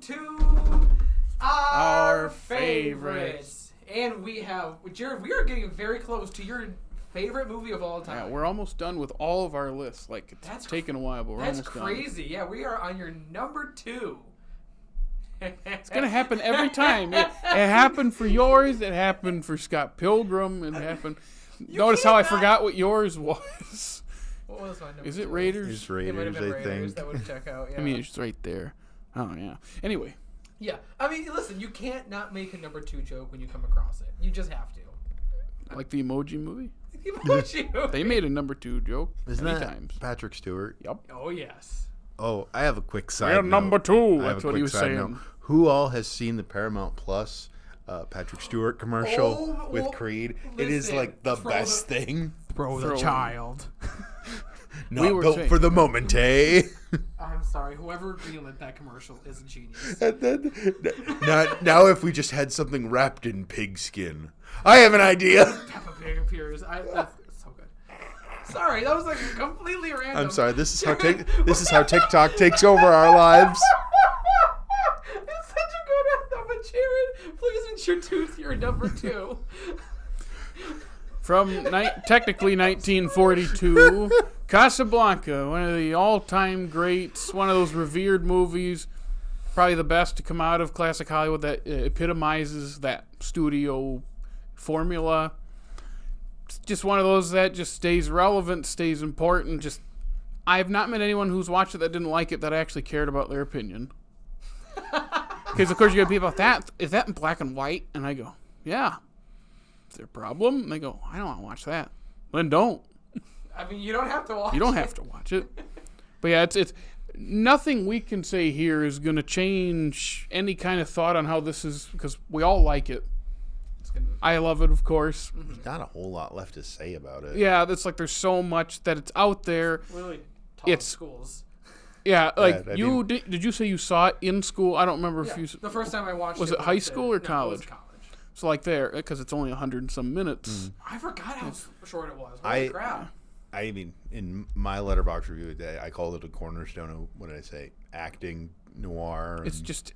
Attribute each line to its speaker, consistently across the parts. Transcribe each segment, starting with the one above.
Speaker 1: to our favorites. And we have, Jared, we are getting very close to your favorite movie of all time.
Speaker 2: Yeah, we're almost done with all of our lists. Like, it's taken a while, but we're almost done.
Speaker 1: That's crazy. Yeah, we are on your number 2.
Speaker 2: It's going to happen every time. It happened for yours. It happened for Scott Pilgrim. It happened. Notice how I forgot what yours was.
Speaker 1: What was my number?
Speaker 2: Is it Raiders?
Speaker 3: It's Raiders,
Speaker 1: it might have been
Speaker 3: I
Speaker 1: Raiders.
Speaker 3: think.
Speaker 1: That would check out. Yeah.
Speaker 2: I mean, it's right there. Oh, yeah. Anyway.
Speaker 1: Yeah. I mean, listen, you can't not make a number 2 joke when you come across it. You just have to.
Speaker 2: Like the Emoji Movie?
Speaker 1: The Emoji Movie.
Speaker 2: They made a number 2 joke
Speaker 3: Isn't
Speaker 2: many
Speaker 3: that
Speaker 2: times.
Speaker 3: Patrick Stewart?
Speaker 2: Yep.
Speaker 1: Oh, yes.
Speaker 3: Oh, I have a quick side
Speaker 2: We're
Speaker 3: note.
Speaker 2: number 2.
Speaker 3: I have
Speaker 2: That's
Speaker 3: a
Speaker 2: what he
Speaker 3: quick
Speaker 2: was
Speaker 3: side
Speaker 2: saying.
Speaker 3: note. Who all has seen the Paramount Plus Patrick Stewart commercial with Creed? It is like the best thing.
Speaker 1: Throw the child.
Speaker 3: Not built for the moment, eh?
Speaker 1: I'm sorry. Whoever greenlit that commercial is a genius.
Speaker 3: And then, now if we just had something wrapped in pigskin. I have an idea.
Speaker 1: Peppa Pig appears. That's so good. Sorry, that was like completely random.
Speaker 3: I'm sorry. This is how TikTok takes over our lives.
Speaker 1: It's such a good anthem, but Jared, please introduce your number 2.
Speaker 2: From technically 1942, Casablanca, one of the all-time greats, one of those revered movies, probably the best to come out of classic Hollywood that epitomizes that studio formula. It's just one of those that just stays relevant, stays important. Just, I have not met anyone who's watched it that didn't like it that actually cared about their opinion. Because, of course, you got people that, is that in black and white? And I go, yeah. Is there a problem? And they go, I don't want to watch that. Then don't.
Speaker 1: I mean, you don't have to watch it.
Speaker 2: You don't have to watch it. But yeah, it's nothing we can say here is going to change any kind of thought on how this is, because we all like it. I love it, of course.
Speaker 3: There's not a whole lot left to say about it.
Speaker 2: Yeah, it's like there's so much that it's out there.
Speaker 1: Really taught schools.
Speaker 2: Yeah, like
Speaker 3: yeah,
Speaker 2: did you say you saw it in school? I don't remember if you.
Speaker 1: The first time I watched it.
Speaker 2: Was it high school or college?
Speaker 1: It was college.
Speaker 2: So like there, because it's only 100 and some minutes.
Speaker 1: I forgot how short it was. Holy crap.
Speaker 3: I mean, in my Letterboxd review today, I called it a cornerstone of, what did I say, acting noir.
Speaker 2: It's just,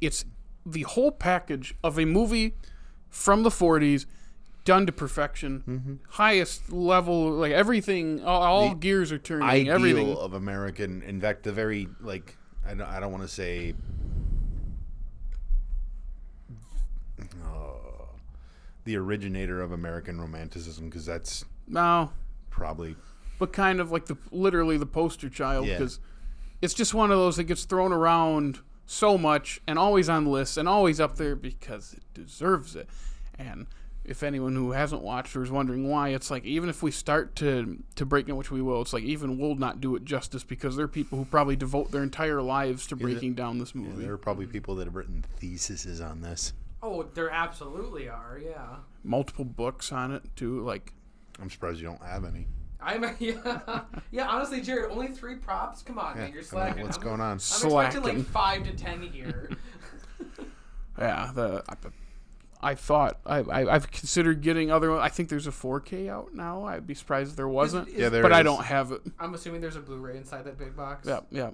Speaker 2: it's the whole package of a movie from the 40s done to perfection. Highest level, like everything, all gears are turning.
Speaker 3: Ideal
Speaker 2: everything
Speaker 3: of American, in fact, the very, like, I don't want to say the originator of American romanticism, because that's probably,
Speaker 2: but kind of like literally the poster child, because it's just one of those that gets thrown around so much and always on lists and always up there because it deserves it. And if anyone who hasn't watched or is wondering why, it's like, even if we start to break down, which we will, it's like even we'll not do it justice, because there are people who probably devote their entire lives to breaking down this movie.
Speaker 3: There are probably people that have written theses on this.
Speaker 1: Oh, there absolutely are, yeah.
Speaker 2: Multiple books on it, too. Like,
Speaker 3: I'm surprised you don't have any.
Speaker 1: Yeah, honestly, Jared, only 3 props? Come on, man, you're slacking.
Speaker 3: What's going on?
Speaker 1: I'm expecting like 5 to 10 here.
Speaker 2: Yeah, I've considered getting other ones. I think there's a 4K out now. I'd be surprised if there wasn't. But I don't have it.
Speaker 1: I'm assuming there's a Blu-ray inside that big box.
Speaker 2: Yeah.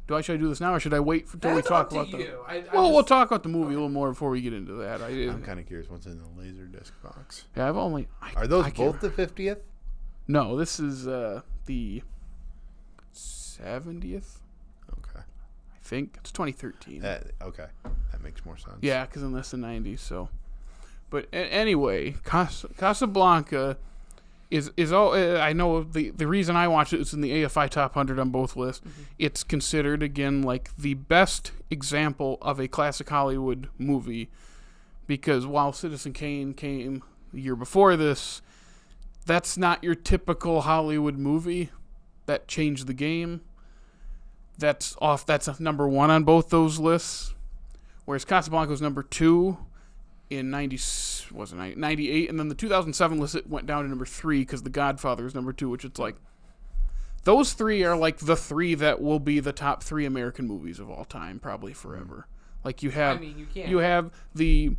Speaker 2: Should I do this now, or should I wait until we talk about
Speaker 1: we'll
Speaker 2: talk about the movie a little more before we get into that.
Speaker 3: I'm kind of curious what's in the Laserdisc box.
Speaker 2: Yeah,
Speaker 3: Are those both the 50th?
Speaker 2: No, this is the 70th.
Speaker 3: Okay.
Speaker 2: I think it's 2013.
Speaker 3: Okay, that makes more sense.
Speaker 2: Yeah, because in less than 90s. So, but anyway, Casablanca is all. I know the reason I watched it is in the AFI Top 100 on both lists. It's considered, again, like the best example of a classic Hollywood movie, because while Citizen Kane came the year before this, that's not your typical Hollywood movie that changed the game. That's number 1 on both those lists, whereas Casablanca was number 2 in 98, and then the 2007 list, it went down to number 3 because The Godfather is number 2, which it's like, those 3 are like the 3 that will be the top 3 American movies of all time, probably forever. Like you have, you have the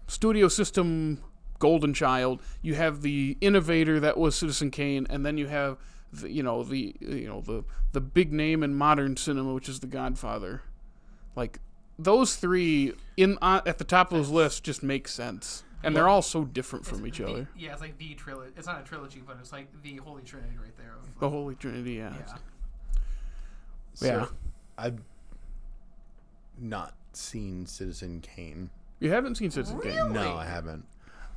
Speaker 2: studio system golden child, you have the innovator that was Citizen Kane, and then you have the big name in modern cinema, which is The Godfather. Like those three at the top of those lists just make sense, and they're all so different from each other.
Speaker 1: Yeah, it's like the trilogy. It's not a trilogy, but it's like the Holy Trinity right there.
Speaker 2: The Holy Trinity, yeah.
Speaker 3: So,
Speaker 2: yeah.
Speaker 3: I've not seen Citizen Kane.
Speaker 2: You haven't seen Citizen Kane?
Speaker 3: No, I haven't.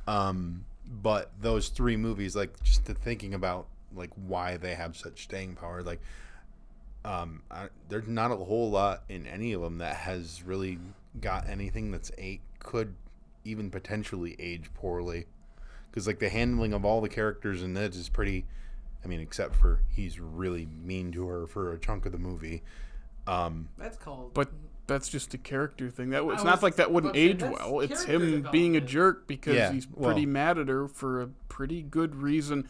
Speaker 3: But those three movies, like just thinking about like why they have such staying power, like there's not a whole lot in any of them that has really got anything that's could even potentially age poorly, because like the handling of all the characters in this is pretty. I mean, except for he's really mean to her for a chunk of the movie.
Speaker 1: That's called.
Speaker 2: But that's just a character thing. It's not like that wouldn't age well. It's him being a jerk because he's pretty mad at her for a pretty good reason.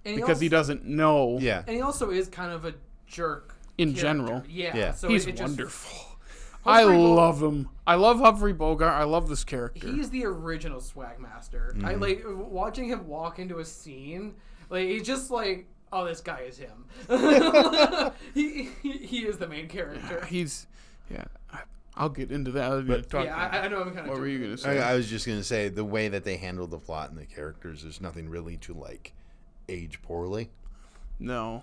Speaker 2: Because he doesn't know.
Speaker 3: Yeah.
Speaker 1: And he also is kind of a jerk
Speaker 2: in general.
Speaker 1: Yeah. So
Speaker 2: he's wonderful. I love him. I love Humphrey Bogart. I love this character.
Speaker 1: He's the original swag master. Mm-hmm. I like watching him walk into a scene. Like he's just like, oh, this guy is him. he is the main character.
Speaker 2: I'll get into that.
Speaker 1: I know. I'm kind of.
Speaker 2: What were you gonna say?
Speaker 3: I was just gonna say the way that they handle the plot and the characters. There's nothing really to like age poorly.
Speaker 2: No,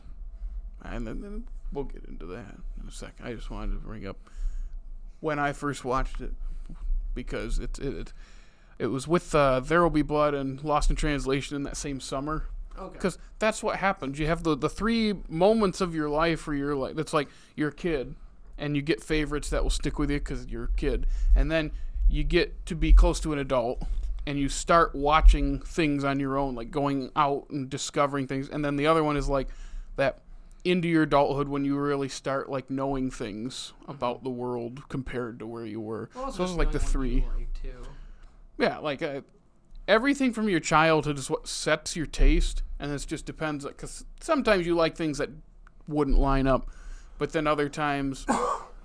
Speaker 2: and then we'll get into that in a second. I just wanted to bring up when I first watched it because it was with There Will Be Blood and Lost in Translation in that same summer.
Speaker 1: Okay.
Speaker 2: Because that's what happens. You have the three moments of your life where you're like, that's like you're a kid, and you get favorites that will stick with you because you're a kid, and then you get to be close to an adult, and you start watching things on your own, like going out and discovering things, and then the other one is like that into your adulthood when you really start like knowing things about the world compared to where you were.
Speaker 1: Well,
Speaker 2: so those are like the three. Yeah, like everything from your childhood is what sets your taste, and it just depends. Because sometimes you like things that wouldn't line up, but then other times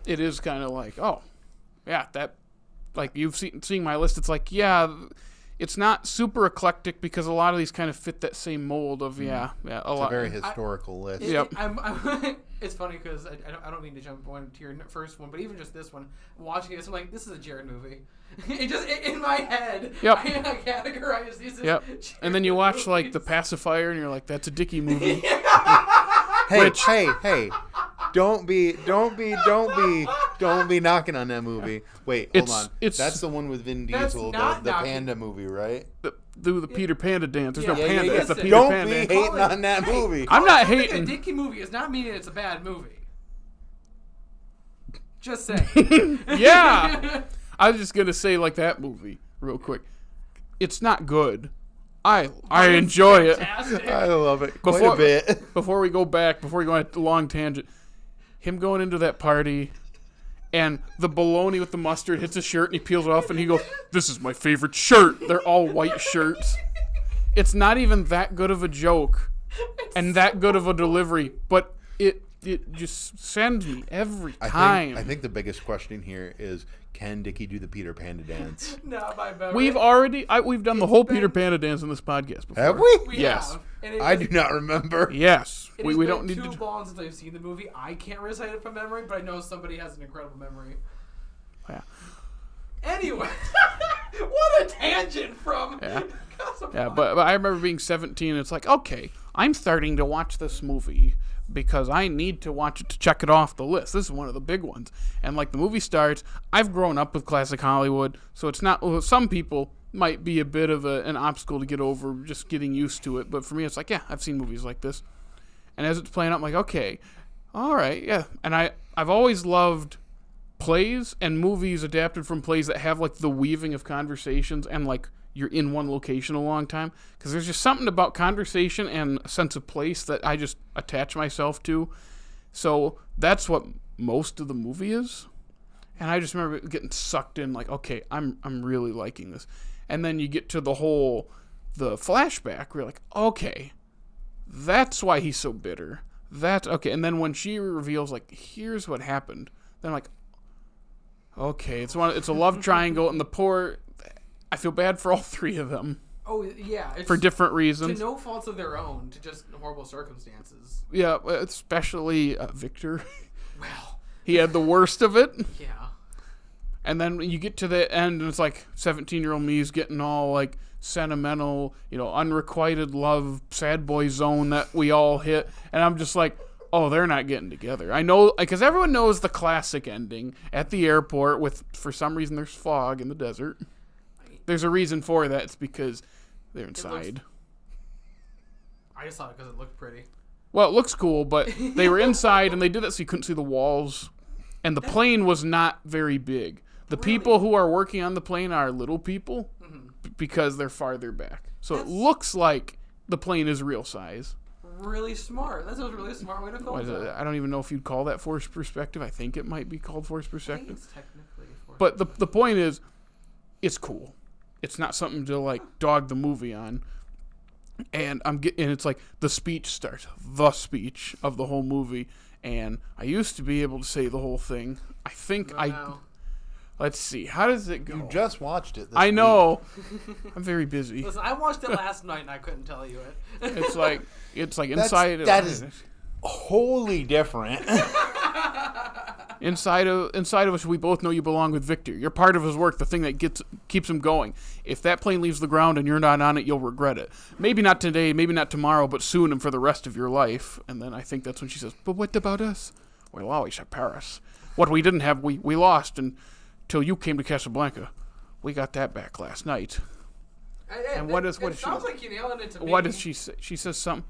Speaker 2: it is kind of like, oh, yeah, that. Like you've seen my list, it's like, yeah, it's not super eclectic because a lot of these kind of fit that same mold of a lot.
Speaker 3: It's a very historical list.
Speaker 2: Yep.
Speaker 1: It's funny because I don't mean to jump on to your first one, but even just this one, watching this, I'm like, this is a Jared movie. It just in my head.
Speaker 2: Yep.
Speaker 1: I categorize these.
Speaker 2: Yep. And then you watch movies. Like The Pacifier, and you're like, that's a Dickey movie.
Speaker 3: Hey. Don't be knocking on that movie. Wait, hold on. That's the one with Vin Diesel, the panda movie, right?
Speaker 2: The Peter Panda dance. There's no panda.
Speaker 3: Yeah.
Speaker 2: It's the Peter
Speaker 3: Don't
Speaker 2: Panda
Speaker 3: be
Speaker 2: dance.
Speaker 3: hating on that movie.
Speaker 2: I'm not hating.
Speaker 1: A Dickey movie is not meaning it's a bad movie. Just saying.
Speaker 2: Yeah. I was just gonna say like that movie real quick. It's not good. I enjoy
Speaker 1: fantastic.
Speaker 3: it. I love it quite a bit.
Speaker 2: Before we go on a long tangent, him going into that party and the bologna with the mustard hits his shirt and he peels it off and he goes, "This is my favorite shirt." They're all white shirts. It's not even that good of a joke and that good of a delivery, but it just sends me every time.
Speaker 3: I think the biggest question here is, can Dickey do the Peter Panda dance?
Speaker 1: Not by memory.
Speaker 2: We've done the whole Peter Panda dance in this podcast before.
Speaker 3: Have we?
Speaker 2: Yes.
Speaker 3: I do not remember.
Speaker 2: Yes.
Speaker 1: We don't need to. Too long since I've seen the movie. I can't recite it from memory, but I know somebody has an incredible memory.
Speaker 2: Yeah.
Speaker 1: Anyway, what a tangent from Casablanca.
Speaker 2: Yeah, but I remember being 17 and it's like, okay, I'm starting to watch this movie because I need to watch it to check it off the list. This is one of the big ones. And like the movie starts, I've grown up with classic Hollywood, so it's not, some people might be a bit of an obstacle to get over just getting used to it. But for me, it's like, yeah, I've seen movies like this. And as it's playing out, I'm like, okay, all right, yeah. And I've always loved plays and movies adapted from plays that have like the weaving of conversations and like you're in one location a long time, because there's just something about conversation and a sense of place that I just attach myself to. So that's what most of the movie is. And I just remember getting sucked in like, okay, I'm really liking this. And then you get to the flashback where you're like, okay, that's why he's so bitter. That's okay. And then when she reveals like, here's what happened, then I'm like, okay, it's a love triangle, and I feel bad for all three of them.
Speaker 1: Oh, yeah. It's
Speaker 2: for different reasons.
Speaker 1: To no faults of their own, to just horrible circumstances.
Speaker 2: Yeah, especially Victor.
Speaker 1: Well.
Speaker 2: He had the worst of it.
Speaker 1: Yeah.
Speaker 2: And then when you get to the end, and it's like 17-year-old me's getting all like sentimental, unrequited love, sad boy zone that we all hit. And I'm just like, oh, they're not getting together. I know, because everyone knows the classic ending at the airport with, for some reason, there's fog in the desert. There's a reason for that. It's because they're inside.
Speaker 1: I just saw it because it looked pretty.
Speaker 2: Well, it looks cool, but they were inside, and they did that so you couldn't see the walls. And the plane was not very big. The people who are working on the plane are little people because they're farther back. So it looks like the plane is real size.
Speaker 1: Really smart. That's a really smart way to film it.
Speaker 2: I don't even know if you'd call that forced perspective. I think it might be called forced
Speaker 1: I think
Speaker 2: perspective.
Speaker 1: it's technically forced
Speaker 2: But the point is, it's cool. It's not something to like dog the movie on. And it's like the speech starts. The speech of the whole movie. And I used to be able to say the whole thing. I think Let's see. How does it go?
Speaker 3: You just watched it this
Speaker 2: I know.
Speaker 3: week.
Speaker 2: I'm very busy.
Speaker 1: Listen, I watched it last night and I couldn't tell you it.
Speaker 2: It's like inside.
Speaker 3: That is wholly different.
Speaker 2: Inside of us, we both know you belong with Victor. You're part of his work, the thing that keeps him going. If that plane leaves the ground and you're not on it, you'll regret it. Maybe not today, maybe not tomorrow, but soon and for the rest of your life. And then I think that's when she says, "But what about us? We'll always have Paris. What we didn't have, we lost until you came to Casablanca. We got that back last night." And what is she?
Speaker 1: Sounds like you nailed it to me.
Speaker 2: What does she say? She says something.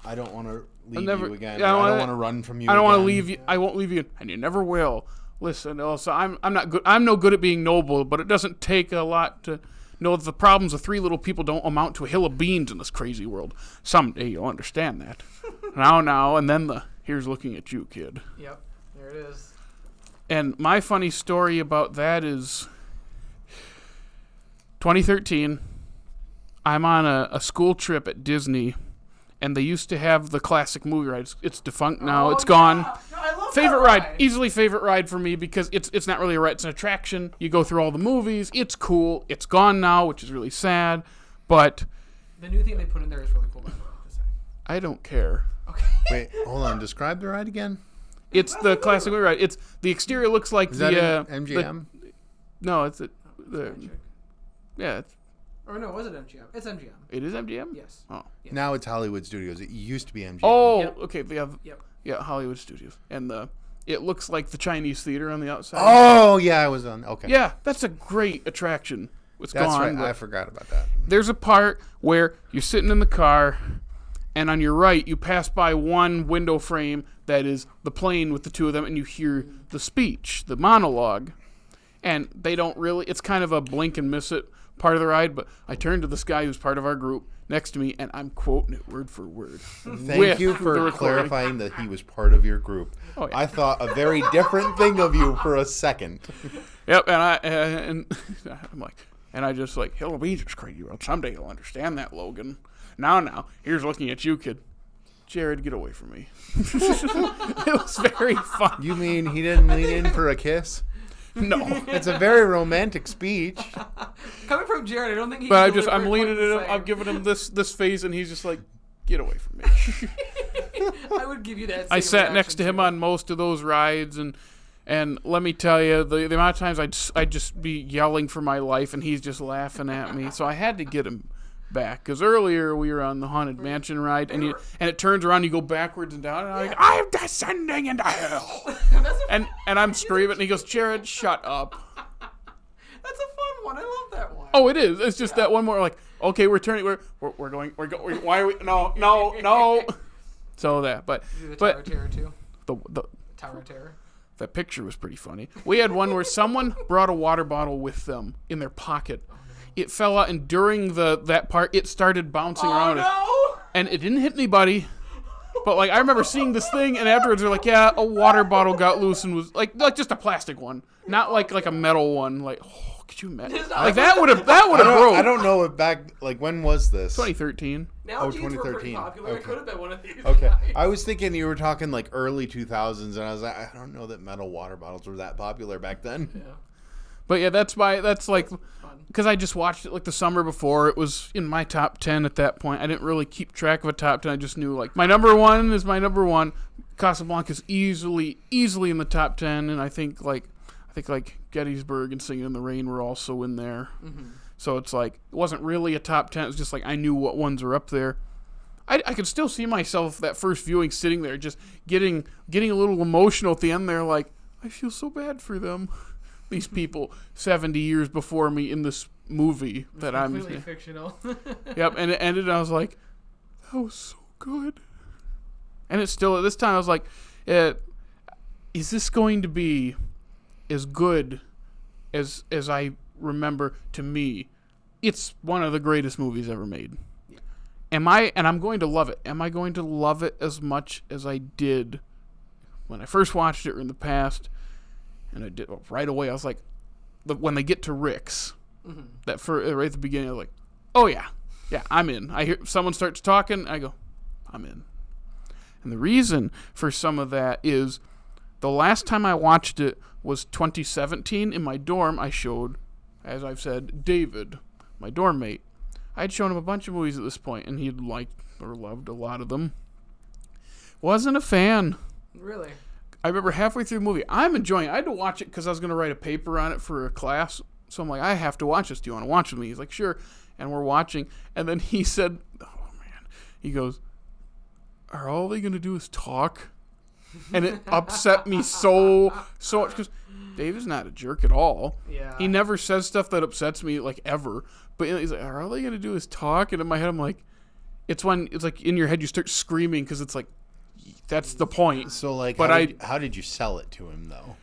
Speaker 3: I don't want to leave
Speaker 2: never-
Speaker 3: you again.
Speaker 2: yeah,
Speaker 3: I don't want to run from you.
Speaker 2: I don't want to
Speaker 3: again.
Speaker 2: leave you. I won't leave you, and you never will. Listen, Elsa, I'm not good. I'm no good at being noble, but it doesn't take a lot to know that the problems of three little people don't amount to a hill of beans in this crazy world. Someday you'll understand that. now, and then here's looking at you, kid.
Speaker 1: Yep, there it is.
Speaker 2: And my funny story about that is 2013. I'm on a school trip at Disney, and they used to have the classic movie ride. It's defunct now. It's gone.
Speaker 1: Yeah. No, I love
Speaker 2: Favorite
Speaker 1: that
Speaker 2: ride. Easily favorite ride for me because it's not really a ride. It's an attraction. You go through all the movies. It's cool. It's gone now, which is really sad. But
Speaker 1: The new thing they put in there is really cool, by the way. Just saying.
Speaker 2: I don't care.
Speaker 1: Okay.
Speaker 3: Wait, hold on. Describe the ride again.
Speaker 2: It's the classic movie ride. It's the exterior looks like
Speaker 3: Is
Speaker 2: the
Speaker 3: that in MGM?
Speaker 2: no, it's the
Speaker 1: Check.
Speaker 2: yeah.
Speaker 1: Or no, was it MGM? It's MGM.
Speaker 2: It is MGM.
Speaker 1: Yes.
Speaker 2: Oh.
Speaker 3: Now it's Hollywood Studios. It used to be MGM.
Speaker 2: Oh,
Speaker 1: Yep.
Speaker 2: okay.
Speaker 1: Yep.
Speaker 2: Yeah, Hollywood Studios, and it looks like the Chinese theater on the outside.
Speaker 3: Oh, yeah, I was on. Okay.
Speaker 2: Yeah, that's a great attraction. It's
Speaker 3: That's
Speaker 2: gone.
Speaker 3: right.
Speaker 2: but
Speaker 3: I forgot about that.
Speaker 2: there's a part where you're sitting in the car, and on your right, you pass by one window frame that is the plane with the two of them, and you hear the speech, the monologue, and they don't really. It's kind of a blink and miss it part of the ride. But I turned to this guy who's part of our group next to me, and I'm quoting it word for word.
Speaker 3: Thank you for clarifying that he was part of your group.
Speaker 2: Oh, yeah.
Speaker 3: I thought a very different thing of you for a second.
Speaker 2: Yep, and I'm like, and I just like, Hill of Beans is crazy world. Someday you'll understand that, Logan. Now, here's looking at you, kid. Jared, get away from me. It was very fun.
Speaker 3: You mean he didn't lean in for a kiss?
Speaker 2: No.
Speaker 3: It's a very romantic speech.
Speaker 1: Coming from Jared, I don't think he.
Speaker 2: But
Speaker 1: can
Speaker 2: I'm
Speaker 1: deliver
Speaker 2: leaning
Speaker 1: quite
Speaker 2: at
Speaker 1: the
Speaker 2: him.
Speaker 1: same.
Speaker 2: I'm giving him this face, and he's just like, get away from me.
Speaker 1: I would give you that.
Speaker 2: I
Speaker 1: same
Speaker 2: sat next to
Speaker 1: reaction,
Speaker 2: him
Speaker 1: too.
Speaker 2: on most of those rides, and let me tell you, the amount of times I'd just be yelling for my life, and he's just laughing at me. So I had to get him back, because earlier we were on the Haunted Mansion ride, and it turns around, you go backwards and down, and I'm like, I'm descending into hell. and I'm screaming, and he goes, Jared, shut up.
Speaker 1: That's a fun one. I love that one.
Speaker 2: Oh, it is. It's just that one more, like, okay, we're turning, we're going, why are we, no. So that, but
Speaker 1: Do the Tower of Terror too.
Speaker 2: the
Speaker 1: Tower of Terror.
Speaker 2: that picture was pretty funny. We had one where someone brought a water bottle with them in their pocket. It fell out, and during that part, it started bouncing around.
Speaker 1: Oh
Speaker 2: And it didn't hit anybody. But, like, I remember seeing this thing, and afterwards they're like, yeah, a water bottle got loose and was, like just a plastic one. Not like a metal one. Like, oh, could you imagine? Like, that would have broke.
Speaker 3: I don't know if when was this?
Speaker 2: 2013.
Speaker 1: Now
Speaker 3: Oh,
Speaker 1: jeans were pretty
Speaker 3: 2013.
Speaker 1: popular. It
Speaker 3: Okay.
Speaker 1: could have been one of these.
Speaker 3: Okay.
Speaker 1: guys.
Speaker 3: I was thinking you were talking like early 2000s, and I was like, I don't know that metal water bottles were that popular back then.
Speaker 1: Yeah.
Speaker 2: But, yeah, that's like,
Speaker 1: Fun.
Speaker 2: because I just watched it, like, the summer before. It was in my top 10 at that point. I didn't really keep track of a top 10. I just knew, like, my number one is my number one. Casablanca's easily in the top 10, and I think think like Gettysburg and Singing in the Rain were also in there.
Speaker 1: Mm-hmm.
Speaker 2: So it's like, it wasn't really a top 10. It was just like I knew what ones were up there. I could still see myself that first viewing sitting there just getting a little emotional at the end there, like, I feel so bad for them. These people 70 years before me in this movie that I'm...
Speaker 1: Completely fictional.
Speaker 2: Yep, and it ended and I was like, that was so good. And it's still, at this time, I was like, is this going to be as good as I remember to me? It's one of the greatest movies ever made. Yeah. I'm going to love it. Am I going to love it as much as I did when I first watched it or in the past? And I did right away. I was like, when they get to Rick's, right at the beginning, I was like, oh yeah, I'm in. I hear someone starts talking, I go, I'm in. And the reason for some of that is the last time I watched it was 2017. In my dorm, I showed, as I've said, David, my dorm mate. I had shown him a bunch of movies at this point, and he liked or loved a lot of them. Wasn't a fan.
Speaker 1: Really?
Speaker 2: I remember halfway through the movie, I'm enjoying it. I had to watch it because I was going to write a paper on it for a class. So I'm like, I have to watch this. Do you want to watch with me? He's like, sure. And we're watching. And then he said, oh, man. He goes, are all they going to do is talk? And it upset me so much because David's not a jerk at all.
Speaker 1: Yeah.
Speaker 2: He never says stuff that upsets me, like, ever. But he's like, are all they going to do is talk? And in my head, I'm like, it's like in your head you start screaming because it's like, that's the point.
Speaker 3: So, like,
Speaker 2: but
Speaker 3: how did you sell it to him, though?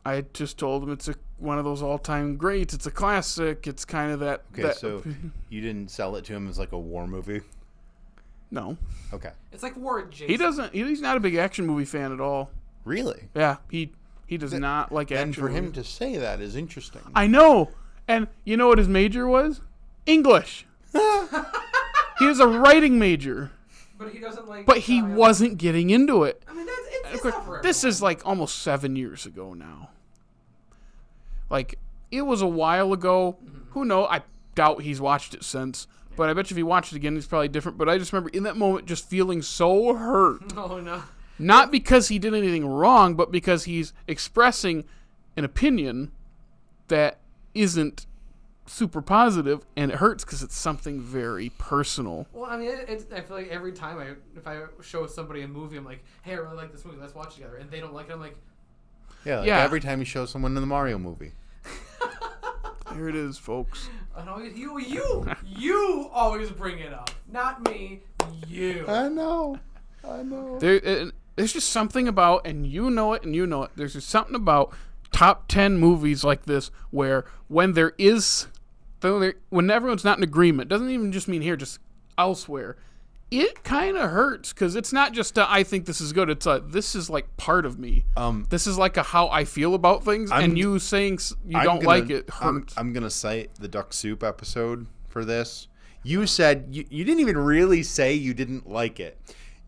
Speaker 2: I just told him it's one of those all-time greats. It's a classic. It's kind of that.
Speaker 3: Okay, so you didn't sell it to him as like a war movie?
Speaker 2: No.
Speaker 3: Okay.
Speaker 1: It's like War Jason.
Speaker 2: He doesn't. He's not a big action movie fan at all.
Speaker 3: Really?
Speaker 2: Yeah. He does not like action.
Speaker 3: And for him
Speaker 2: movies.
Speaker 3: to say that is interesting.
Speaker 2: I know. And you know what his major was? English. He was a writing major.
Speaker 1: But he doesn't like.
Speaker 2: But he wasn't getting into it.
Speaker 1: I mean, it's
Speaker 2: Of course,
Speaker 1: not for
Speaker 2: this
Speaker 1: everyone.
Speaker 2: is like almost 7 years ago now. Like, it was a while ago. Who knows? I doubt he's watched it since. But I bet you if he watched it again, it's probably different. But I just remember in that moment just feeling so hurt.
Speaker 1: Oh, no.
Speaker 2: Not because he did anything wrong, but because he's expressing an opinion that isn't super positive, and it hurts because it's something very personal.
Speaker 1: Well, I mean, I feel like every time if I show somebody a movie, I'm like, hey, I really like this movie, let's watch it together. And they don't like it, I'm like...
Speaker 3: Yeah, every time you show someone in the Mario movie.
Speaker 2: There it is, folks.
Speaker 1: And always, you always bring it up. Not me, you.
Speaker 3: I know.
Speaker 2: There's just something about, and you know it, there's just something about top 10 movies like this where when when everyone's not in agreement, doesn't even just mean here, just elsewhere, it kind of hurts because it's not just I think this is good. It's this is like part of me. This is like how I feel about things, and you saying you don't like it hurts.
Speaker 3: I'm gonna cite the Duck Soup episode for this. You said you didn't even really say you didn't like it.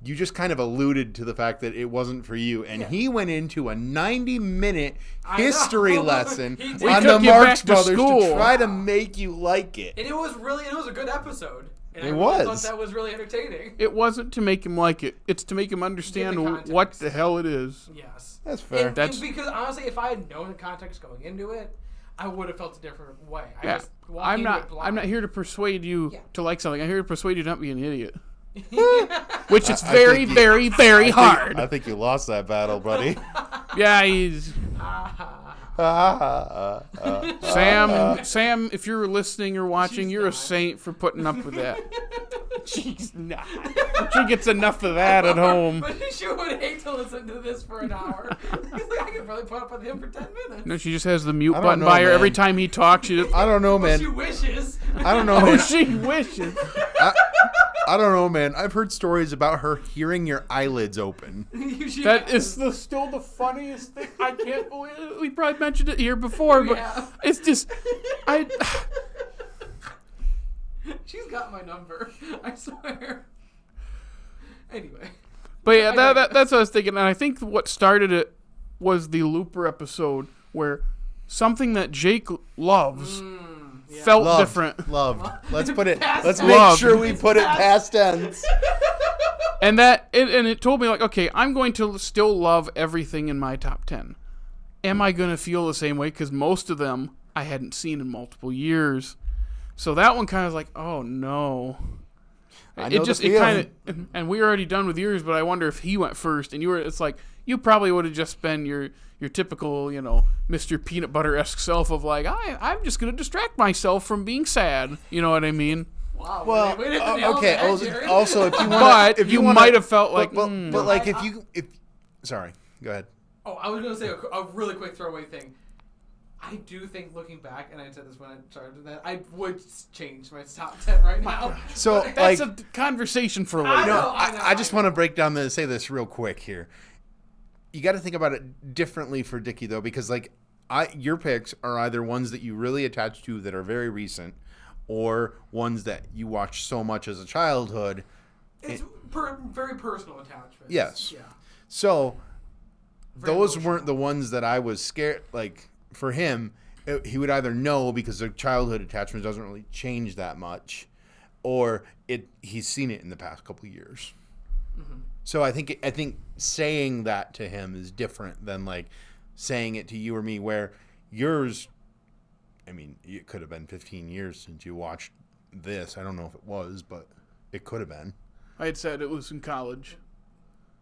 Speaker 3: You just kind of alluded to the fact that it wasn't for you, and he went into a 90-minute history lesson on the Marx Brothers to try to make you like it.
Speaker 1: And it was a good episode. And I thought that was really entertaining.
Speaker 2: It wasn't to make him like it. It's to make him understand what the hell it is.
Speaker 1: Yes.
Speaker 3: That's fair.
Speaker 1: And because honestly, if I had known the context going into it, I would have felt a different way. I'm
Speaker 2: not here to persuade you to like something. I'm here to persuade you to not be an idiot.
Speaker 1: Which
Speaker 2: is very, very, very hard.
Speaker 3: I think you lost that battle, buddy.
Speaker 2: Yeah, he's... Sam, if you're listening or watching, you're a saint for putting up with that. She's not. She gets enough of that at home.
Speaker 1: But she would hate to listen to this for an hour. I could probably put up with him for 10 minutes.
Speaker 2: No, she just has the mute button by her every time he talks.
Speaker 3: I don't know, man.
Speaker 1: She wishes.
Speaker 3: I don't know, man.
Speaker 2: She wishes.
Speaker 3: I don't know, man. I've heard stories about her hearing your eyelids open.
Speaker 2: That is still the funniest thing. I can't believe it. We probably mentioned it here before, but it's just...
Speaker 1: She's got my number. I swear. Anyway.
Speaker 2: But yeah, that's what I was thinking. And I think what started it was the Looper episode where something that Jake loves felt different.
Speaker 3: Loved. Let's put it. Let's
Speaker 2: Loved.
Speaker 3: make sure we put it past tense.
Speaker 2: And it told me, like, okay, I'm going to still love everything in my top 10. am I going to feel the same way? Because most of them I hadn't seen in multiple years. So that one kind of was like, oh, no. And we were already done with yours, but I wonder if he went first. And it's like, you probably would have just been your typical, Mr. Peanut Butter-esque self of like, I'm just going to distract myself from being sad. You know what I mean?
Speaker 1: Wow.
Speaker 3: Well, okay. Also, if you want,
Speaker 2: but if you might have felt like,
Speaker 3: but like sorry, go ahead.
Speaker 1: Oh, I was going to say a really quick throwaway thing. I do think, looking back, and I said this when I started that, I would change my top 10 right now.
Speaker 3: So
Speaker 2: that's a conversation for later.
Speaker 3: I just want to break down say this real quick here. You got to think about it differently for Dickey though, because your picks are either ones that you really attach to that are very recent, or ones that you watched so much as a childhood.
Speaker 1: It's very personal attachments.
Speaker 3: Yes.
Speaker 1: Yeah.
Speaker 3: So
Speaker 1: Very
Speaker 3: those
Speaker 1: emotional.
Speaker 3: weren't the ones that I was scared. Like for him, he would either know because their childhood attachment doesn't really change that much, or he's seen it in the past couple of years.
Speaker 1: Mm-hmm.
Speaker 3: So I think saying that to him is different than like saying it to you or me, where yours, I mean, it could have been 15 years since you watched this. I don't know if it was, but it could have been.
Speaker 2: I had said it was in college.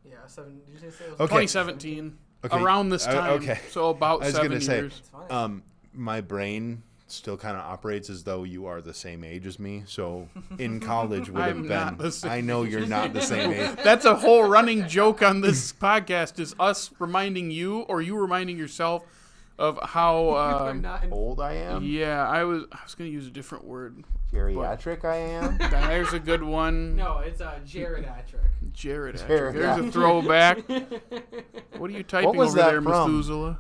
Speaker 1: Yeah, did you say it was
Speaker 2: 2017.
Speaker 3: Okay.
Speaker 2: Around this time.
Speaker 3: Okay.
Speaker 2: So about
Speaker 3: I was
Speaker 2: 7
Speaker 3: gonna say,
Speaker 2: years.
Speaker 1: It's fine.
Speaker 3: My brain still kind of operates as though you are the same age as me. So in college would have
Speaker 2: I'm
Speaker 3: been.
Speaker 2: not the same
Speaker 3: I know you're not the same age.
Speaker 2: That's a whole running joke on this podcast is us reminding you or you reminding yourself of how
Speaker 1: I'm not in-
Speaker 3: Old I am.
Speaker 2: yeah, I was going to use a different word.
Speaker 3: Geriatric I am.
Speaker 2: There's a good one.
Speaker 1: No, it's Jared
Speaker 2: Jared.
Speaker 3: Jared.
Speaker 2: There's a throwback. What are you typing
Speaker 3: was
Speaker 2: over
Speaker 3: that
Speaker 2: there,
Speaker 3: from?
Speaker 2: Methuselah?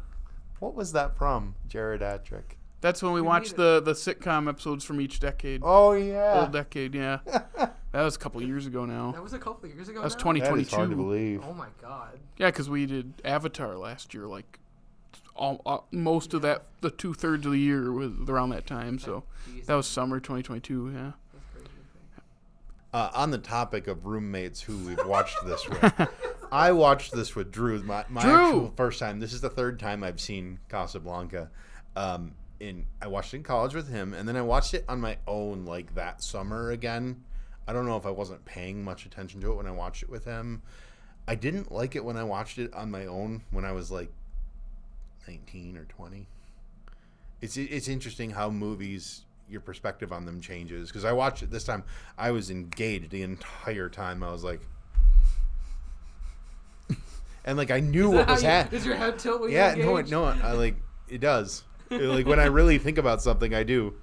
Speaker 3: What was that from? Geriatric.
Speaker 2: That's when we watched the sitcom episodes from each decade.
Speaker 3: Oh yeah.
Speaker 2: Old decade, yeah. That was a couple years ago now.
Speaker 1: That was a couple of years ago.
Speaker 2: That was
Speaker 1: now?
Speaker 2: 2022.
Speaker 3: That is hard to believe.
Speaker 1: Oh my god.
Speaker 2: Yeah, because we did Avatar last year. Like, most of that, the 2/3 of the year was around that time. So
Speaker 1: Jeez.
Speaker 2: that was summer 2022. Yeah.
Speaker 1: That's crazy.
Speaker 3: On the topic of roommates who we've watched this with, I watched this with Drew. My
Speaker 2: Drew!
Speaker 3: actual first time. This is the third time I've seen Casablanca. I watched it in college with him, and then I watched it on my own like that summer again. I don't know if I wasn't paying much attention to it when I watched it with him. I didn't like it when I watched it on my own when I was like 19 or 20. It's interesting how movies, your perspective on them changes. Because I watched it this time, I was engaged the entire time. I was like, and like I knew what was happening.
Speaker 1: Does your head tilt when
Speaker 3: Yeah,
Speaker 1: you're engaged?
Speaker 3: no, I like it does. Like when I really think about something, I do.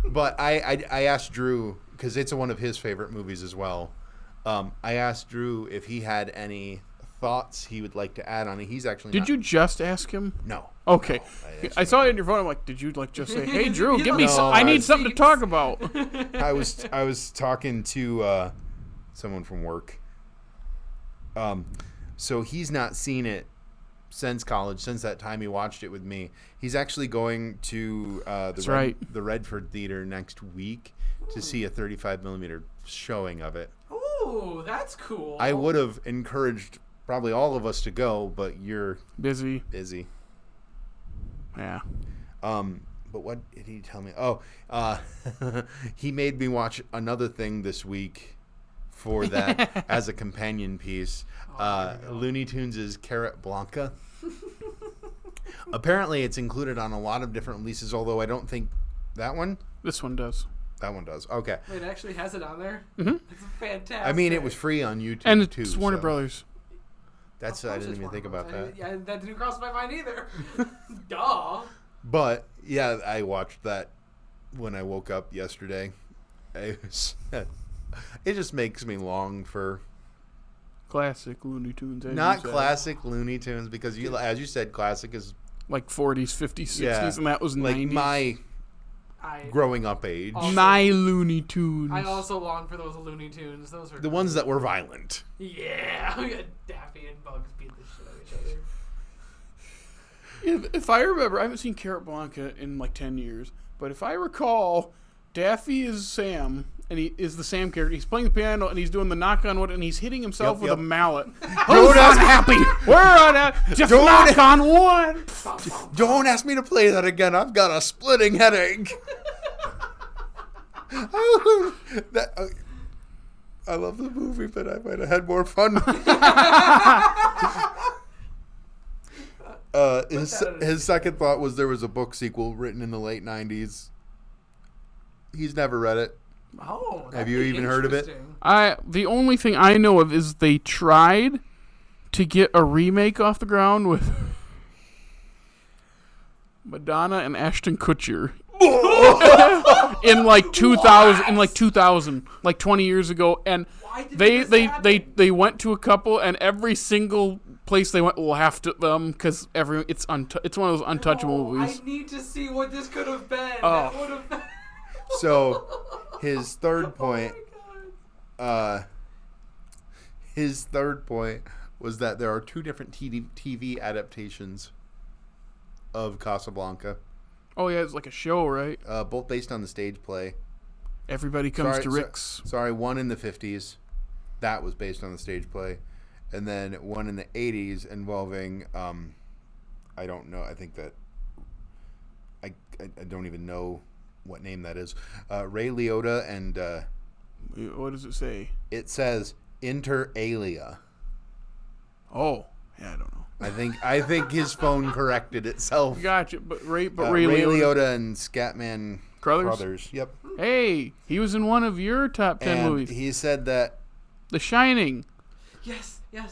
Speaker 3: But I asked Drew because it's one of his favorite movies as well. I asked Drew if he had any thoughts he would like to add on it. He's actually
Speaker 2: Did you just ask him?
Speaker 3: No.
Speaker 2: Okay.
Speaker 3: No,
Speaker 2: I saw it in your phone. I'm like, did you like just say, "Hey, Drew, give me
Speaker 3: No,
Speaker 2: some? I
Speaker 3: I
Speaker 2: need
Speaker 3: was-
Speaker 2: something to talk about."
Speaker 3: I was talking to someone from work. So he's not seen it since college, since that time he watched it with me. He's actually going to the Redford Theater next week to see a 35 millimeter showing of it.
Speaker 1: Ooh, that's cool.
Speaker 3: I would have encouraged probably all of us to go, but you're
Speaker 2: Busy. Yeah.
Speaker 3: But what did he tell me? Oh, he made me watch another thing this week for that as a companion piece. Looney Tunes' Carrot Blanca. Apparently, it's included on a lot of different releases, although I don't think that one.
Speaker 2: This one does.
Speaker 3: That one does. Okay.
Speaker 1: Wait, it actually has it on there?
Speaker 2: Mm-hmm.
Speaker 1: It's fantastic.
Speaker 3: I mean, it was free on YouTube
Speaker 2: And
Speaker 3: too.
Speaker 2: it's Warner
Speaker 3: so
Speaker 2: Brothers.
Speaker 3: That's
Speaker 1: Of
Speaker 3: I
Speaker 1: course
Speaker 3: didn't
Speaker 1: it's
Speaker 3: even think
Speaker 1: Warner
Speaker 3: about
Speaker 1: Bros.
Speaker 3: that.
Speaker 1: Yeah, that didn't cross my mind either. Duh.
Speaker 3: But yeah, I watched that when I woke up yesterday. It just makes me long for
Speaker 2: Classic Looney Tunes. as
Speaker 3: not
Speaker 2: you said.
Speaker 3: classic Looney Tunes because as you said, classic is
Speaker 2: Like 40s, 50s, 60s,
Speaker 3: yeah,
Speaker 2: and that was
Speaker 3: like
Speaker 2: 90s.
Speaker 3: my growing up age.
Speaker 1: Also-
Speaker 2: My Looney Tunes.
Speaker 1: I also long for those Looney Tunes. Those are
Speaker 3: The ones that were violent.
Speaker 1: Yeah, we got Daffy and Bugs beat the shit out of each other.
Speaker 2: If I remember, I haven't seen Carrot Blanca in like 10 years, but if I recall, Daffy is Sam, and he is the Sam character. He's playing the piano, and he's doing the knock on wood, and he's hitting himself with a mallet. Who's unhappy? We're unhappy. Just knock on wood.
Speaker 3: Don't ask me to play that again. I've got a splitting headache. I love the movie, but I might have had more fun. His second thought was there was a book sequel written in the late 90s. He's never read it.
Speaker 1: Oh,
Speaker 3: have you even heard of it?
Speaker 2: The only thing I know of is they tried to get a remake off the ground with Madonna and Ashton Kutcher in like 2000, like 20 years ago, and they went to a couple, and every single place they went laughed at them because it's one of those untouchable movies.
Speaker 1: I need to see what this could have been.
Speaker 2: Oh.
Speaker 1: That would have been.
Speaker 3: So, his third point, was that there are two different TV adaptations of Casablanca.
Speaker 2: Oh yeah, it's like a show, right?
Speaker 3: Both based on the stage play.
Speaker 2: Everybody Comes to Rick's.
Speaker 3: Sorry, one in the 50s. That was based on the stage play. And then one in the 80s involving, I don't know, I think that, I don't even know what name that is. Ray Liotta and...
Speaker 2: what does it say?
Speaker 3: It says Inter Alia.
Speaker 2: Oh, yeah, I don't know.
Speaker 3: I think his phone corrected itself.
Speaker 2: Gotcha, but Ray
Speaker 3: Liotta and Scatman Crothers. Yep.
Speaker 2: Hey, he was in one of your top 10 movies.
Speaker 3: He said that
Speaker 2: The Shining.
Speaker 1: Yes.
Speaker 2: Yeah,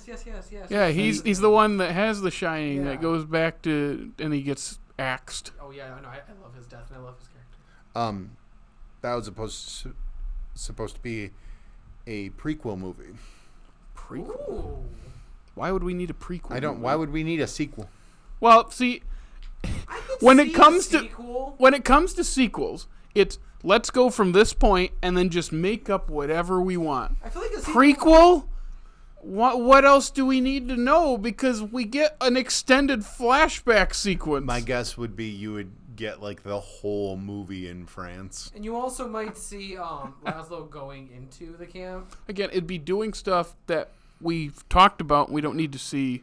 Speaker 2: he's the one that has The Shining that goes back to, and he gets axed.
Speaker 1: Oh yeah, I know. I love his death and I love his character.
Speaker 3: That was supposed to be a prequel movie.
Speaker 2: Prequel?
Speaker 1: Ooh.
Speaker 2: Why would we need a prequel?
Speaker 3: Why would we need a sequel?
Speaker 2: Well, see, when it comes to sequels, it's let's go from this point and then just make up whatever we want.
Speaker 1: I feel like a
Speaker 2: prequel. What else do we need to know? Because we get an extended flashback sequence.
Speaker 3: My guess would be you would get like the whole movie in France.
Speaker 1: And you also might see Laszlo going into the camp.
Speaker 2: Again, it'd be doing stuff that we've talked about and we don't need to see.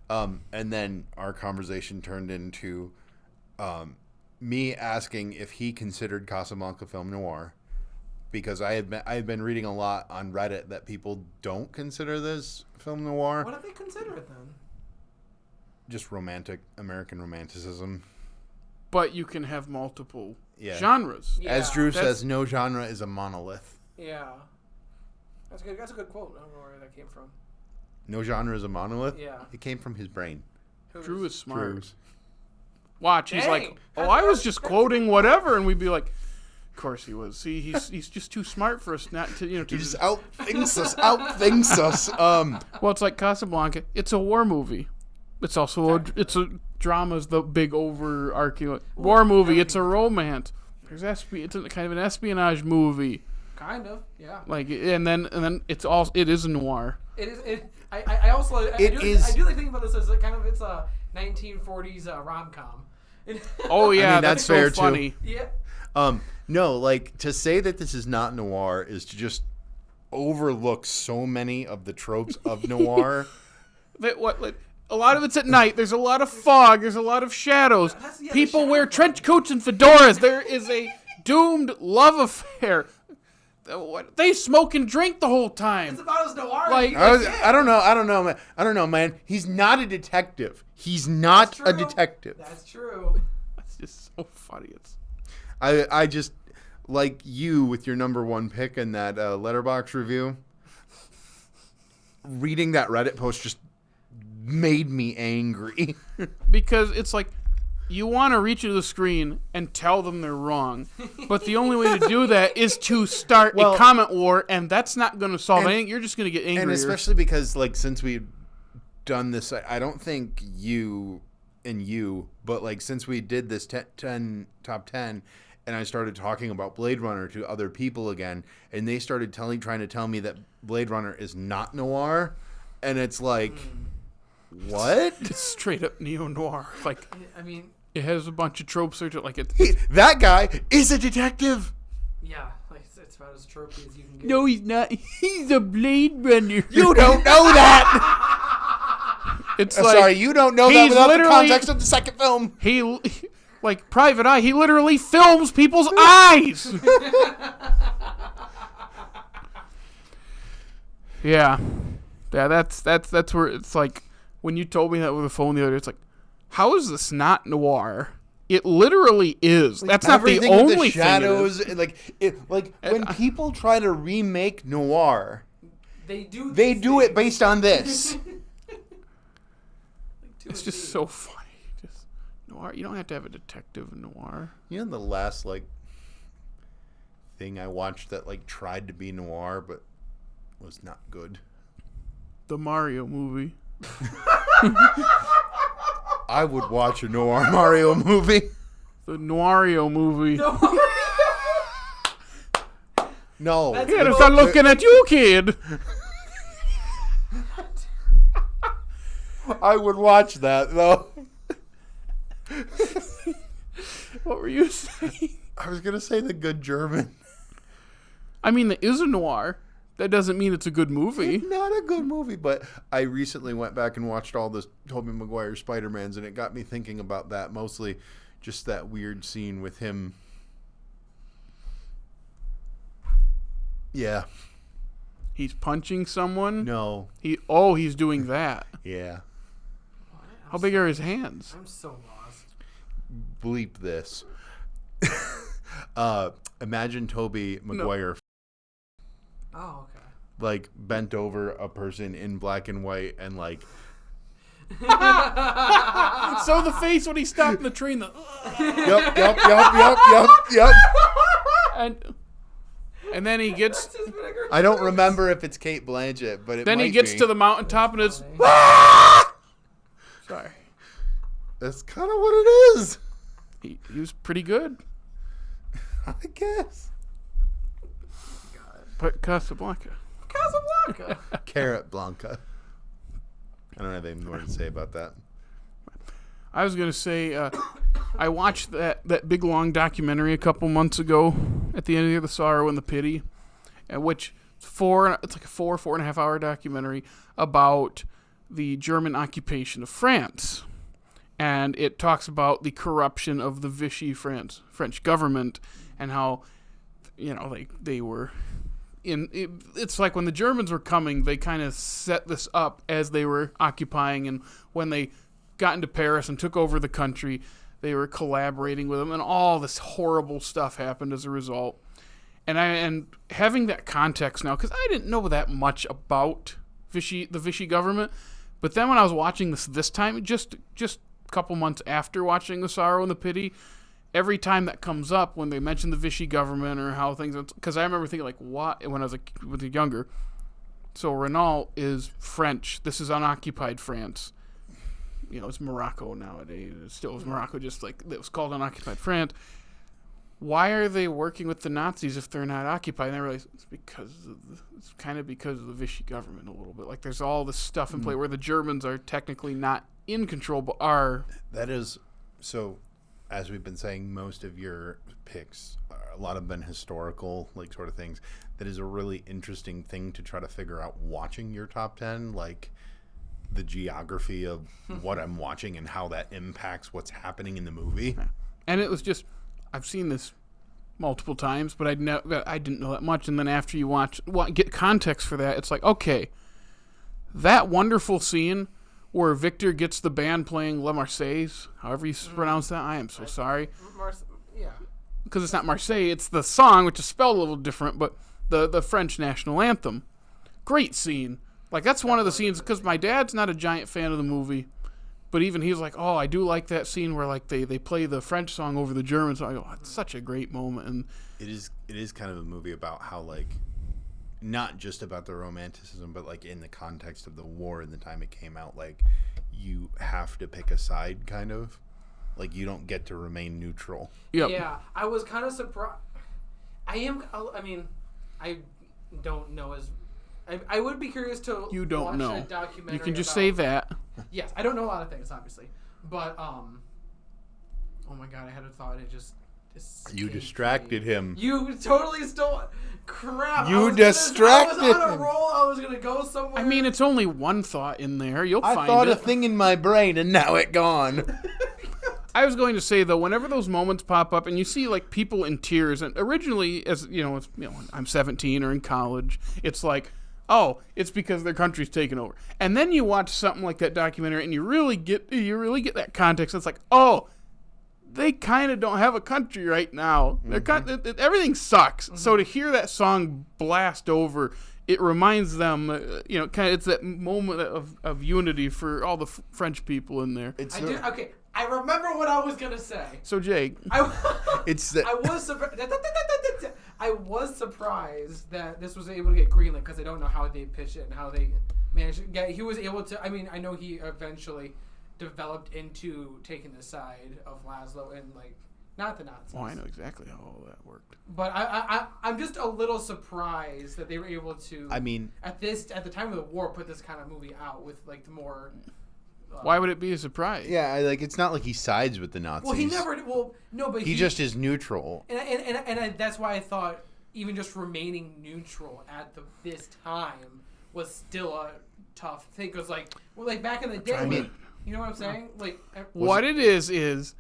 Speaker 3: Yeah. And then our conversation turned into me asking if he considered Casablanca film noir. Because I had been reading a lot on Reddit that people don't consider this film noir.
Speaker 1: What do they consider it then?
Speaker 3: Just American romanticism.
Speaker 2: But you can have multiple
Speaker 3: genres.
Speaker 1: Yeah.
Speaker 3: As Drew says, no genre is a monolith.
Speaker 1: Yeah. That's a good quote. I don't know where that came from.
Speaker 3: No genre is a monolith?
Speaker 1: Yeah.
Speaker 3: It came from his brain.
Speaker 2: Drew is smart.
Speaker 3: Drew's.
Speaker 2: Watch, he's like, I was just quoting whatever, and we'd be like, of course he was. See, he's just too smart for us not to,
Speaker 3: He just outthinks us.
Speaker 2: Well, it's like Casablanca. It's a war movie. It's also it's a drama's the big overarching war movie. It's a romance. It's a kind of an espionage movie.
Speaker 1: Kind of, yeah.
Speaker 2: Like and then it is a noir.
Speaker 1: It is. I do like thinking about this as it's a 1940s rom-com.
Speaker 2: Oh yeah,
Speaker 3: I mean, that's fair
Speaker 2: so funny.
Speaker 3: too.
Speaker 1: Yeah.
Speaker 3: No, like to say that this is not noir is to just overlook so many of the tropes of noir.
Speaker 2: A lot of it's at night. There's a lot of fog. There's a lot of shadows. People wear trench coats and fedoras. There is a doomed love affair. They smoke and drink the whole time.
Speaker 1: It's about as noir.
Speaker 3: I don't know, man. He's not a detective. He's not a detective.
Speaker 1: That's true.
Speaker 2: That's just so funny.
Speaker 3: I just like you with your number one pick in that Letterboxd review. Reading that Reddit post just made me angry.
Speaker 2: Because it's like you want to reach into the screen and tell them they're wrong, but the only way to do that is to start a comment war, and that's not going to solve anything. You're just going to get angrier.
Speaker 3: And especially because, like, since we've done this, I don't think but since we did this top 10, and I started talking about Blade Runner to other people again, and they started trying to tell me that Blade Runner is not noir, and it's like, what?
Speaker 2: It's straight up neo-noir. Like,
Speaker 1: I mean,
Speaker 2: It has a bunch of tropes. Like it.
Speaker 3: That guy is a detective.
Speaker 1: Yeah, like it's about as tropey as you can get.
Speaker 2: No, he's not. He's a Blade Runner.
Speaker 3: You don't know that.
Speaker 2: It's
Speaker 3: Sorry, you don't know that without the context of the second film.
Speaker 2: He, like Private Eye, he literally films people's eyes. Yeah, that's where it's like when you told me that with the phone the other day. It's like, how is this not noir? It literally is. That's not the only
Speaker 3: with the shadows,
Speaker 2: thing.
Speaker 3: When people try to remake noir,
Speaker 1: they do
Speaker 3: it based on this.
Speaker 2: It's just so funny. Just noir. You don't have to have a detective in noir.
Speaker 3: You know the last thing I watched that tried to be noir but was not good?
Speaker 2: The Mario movie.
Speaker 3: I would watch a noir Mario movie.
Speaker 2: The Noirio movie.
Speaker 3: No.
Speaker 2: You gotta start looking at you, kid.
Speaker 3: I would watch that, though.
Speaker 2: What were you saying?
Speaker 3: I was going to say The Good German.
Speaker 2: I mean, it is a noir. That doesn't mean it's a good movie.
Speaker 3: It's not a good movie, but I recently went back and watched all the Tobey Maguire Spider-Mans, and it got me thinking about that, mostly just that weird scene with him. Yeah.
Speaker 2: He's punching someone?
Speaker 3: No.
Speaker 2: He's doing that.
Speaker 3: Yeah.
Speaker 2: How big are his hands?
Speaker 1: I'm so lost.
Speaker 3: Bleep this. Imagine Tobey Maguire
Speaker 1: Oh, okay.
Speaker 3: bent over a person in black and white and
Speaker 2: So the face when he stopped in the train.
Speaker 3: Yep.
Speaker 2: And then he gets.
Speaker 3: I don't remember if it's Cate Blanchett, but
Speaker 2: then he gets to the mountaintop and it's. Sorry.
Speaker 3: That's kind of what it is.
Speaker 2: He was pretty good.
Speaker 3: I guess.
Speaker 2: But Casablanca.
Speaker 3: Carrot Blanca. I don't have anything more to say about that.
Speaker 2: I was gonna say, I watched that big long documentary a couple months ago, At the End of the Sorrow and the Pity, which it's like a 4.5 hour documentary about the German occupation of France, and it talks about the corruption of the Vichy French government and how, they were. It's like when the Germans were coming, they kind of set this up as they were occupying, and when they got into Paris and took over the country, they were collaborating with them, and all this horrible stuff happened as a result. And having that context now, because I didn't know that much about the Vichy government, but then when I was watching this time, just a couple months after watching The Sorrow and the Pity, every time that comes up when they mention the Vichy government or how things, because I remember thinking what when I was younger. So Renault is French. This is unoccupied France. It's Morocco nowadays. It still is Morocco, just like it was called unoccupied France. Why are they working with the Nazis if they're not occupied? And I realized it's kind of because of the Vichy government a little bit. Like there's all this stuff in play where the Germans are technically not in control, but are.
Speaker 3: That is so. As we've been saying, most of your picks, a lot have been historical, sort of things. That is a really interesting thing to try to figure out watching your top 10, the geography of what I'm watching and how that impacts what's happening in the movie.
Speaker 2: And it was just, I've seen this multiple times, but I didn't know that much. And then after you get context for that, it's like, okay, that wonderful scene where Victor gets the band playing La Marseillaise, however you pronounce that. I am so sorry.
Speaker 1: Yeah.
Speaker 2: Because it's not Marseille, it's the song, which is spelled a little different, but the French national anthem. Great scene. That's one of the scenes, because my dad's not a giant fan of the movie, but even he's like, oh, I do like that scene where they play the French song over the German song. I go, it's such a great moment. And
Speaker 3: it is kind of a movie about how not just about the romanticism, but in the context of the war and the time it came out, you have to pick a side, kind of. You don't get to remain neutral.
Speaker 2: Yep.
Speaker 1: Yeah, I was kind of surprised. I don't know I would be curious to
Speaker 2: You don't
Speaker 1: watch
Speaker 2: know.
Speaker 1: a documentary.
Speaker 2: You can just say that.
Speaker 1: Yes, I don't know a lot of things, obviously, but Oh my god, I had a thought. It just
Speaker 3: You
Speaker 1: escaped
Speaker 3: distracted
Speaker 1: me.
Speaker 3: him.
Speaker 1: You totally stole. Crap!
Speaker 3: You
Speaker 1: I was
Speaker 3: distracted
Speaker 1: on a
Speaker 3: him.
Speaker 1: roll. I was gonna go somewhere.
Speaker 2: I mean, it's only one thought in there. You'll
Speaker 3: I
Speaker 2: find
Speaker 3: thought
Speaker 2: it.
Speaker 3: a thing in my brain, and now it gone.
Speaker 2: I was going to say though, whenever those moments pop up and you see like people in tears, and originally, as you know, I'm 17 or in college, it's like, oh, it's because their country's taken over. And then you watch something like that documentary, and you really get that context. It's like, oh, they kind of don't have a country right now. Everything sucks. Mm-hmm. So to hear that song blast over, it reminds them, it's that moment of unity for all the French people in there.
Speaker 1: Okay, I remember what I was gonna say.
Speaker 2: So Jake,
Speaker 1: I was surprised that this was able to get greenlit because I don't know how they pitched it and how they managed to get. He was able to. I mean, I know he eventually developed into taking the side of Laszlo and like not the Nazis.
Speaker 2: Oh, I know exactly how all that worked.
Speaker 1: But I'm just a little surprised that they were able to.
Speaker 3: I mean,
Speaker 1: at the time of the war, put this kind of movie out with like the more.
Speaker 2: Why would it be a surprise?
Speaker 3: Yeah, like it's not like he sides with the Nazis.
Speaker 1: Well, he never. Well, no, but
Speaker 3: he just is neutral.
Speaker 1: And that's why I thought even just remaining neutral at this time was still a tough thing. Because like back in the day, you know what I'm saying? Like
Speaker 2: what it is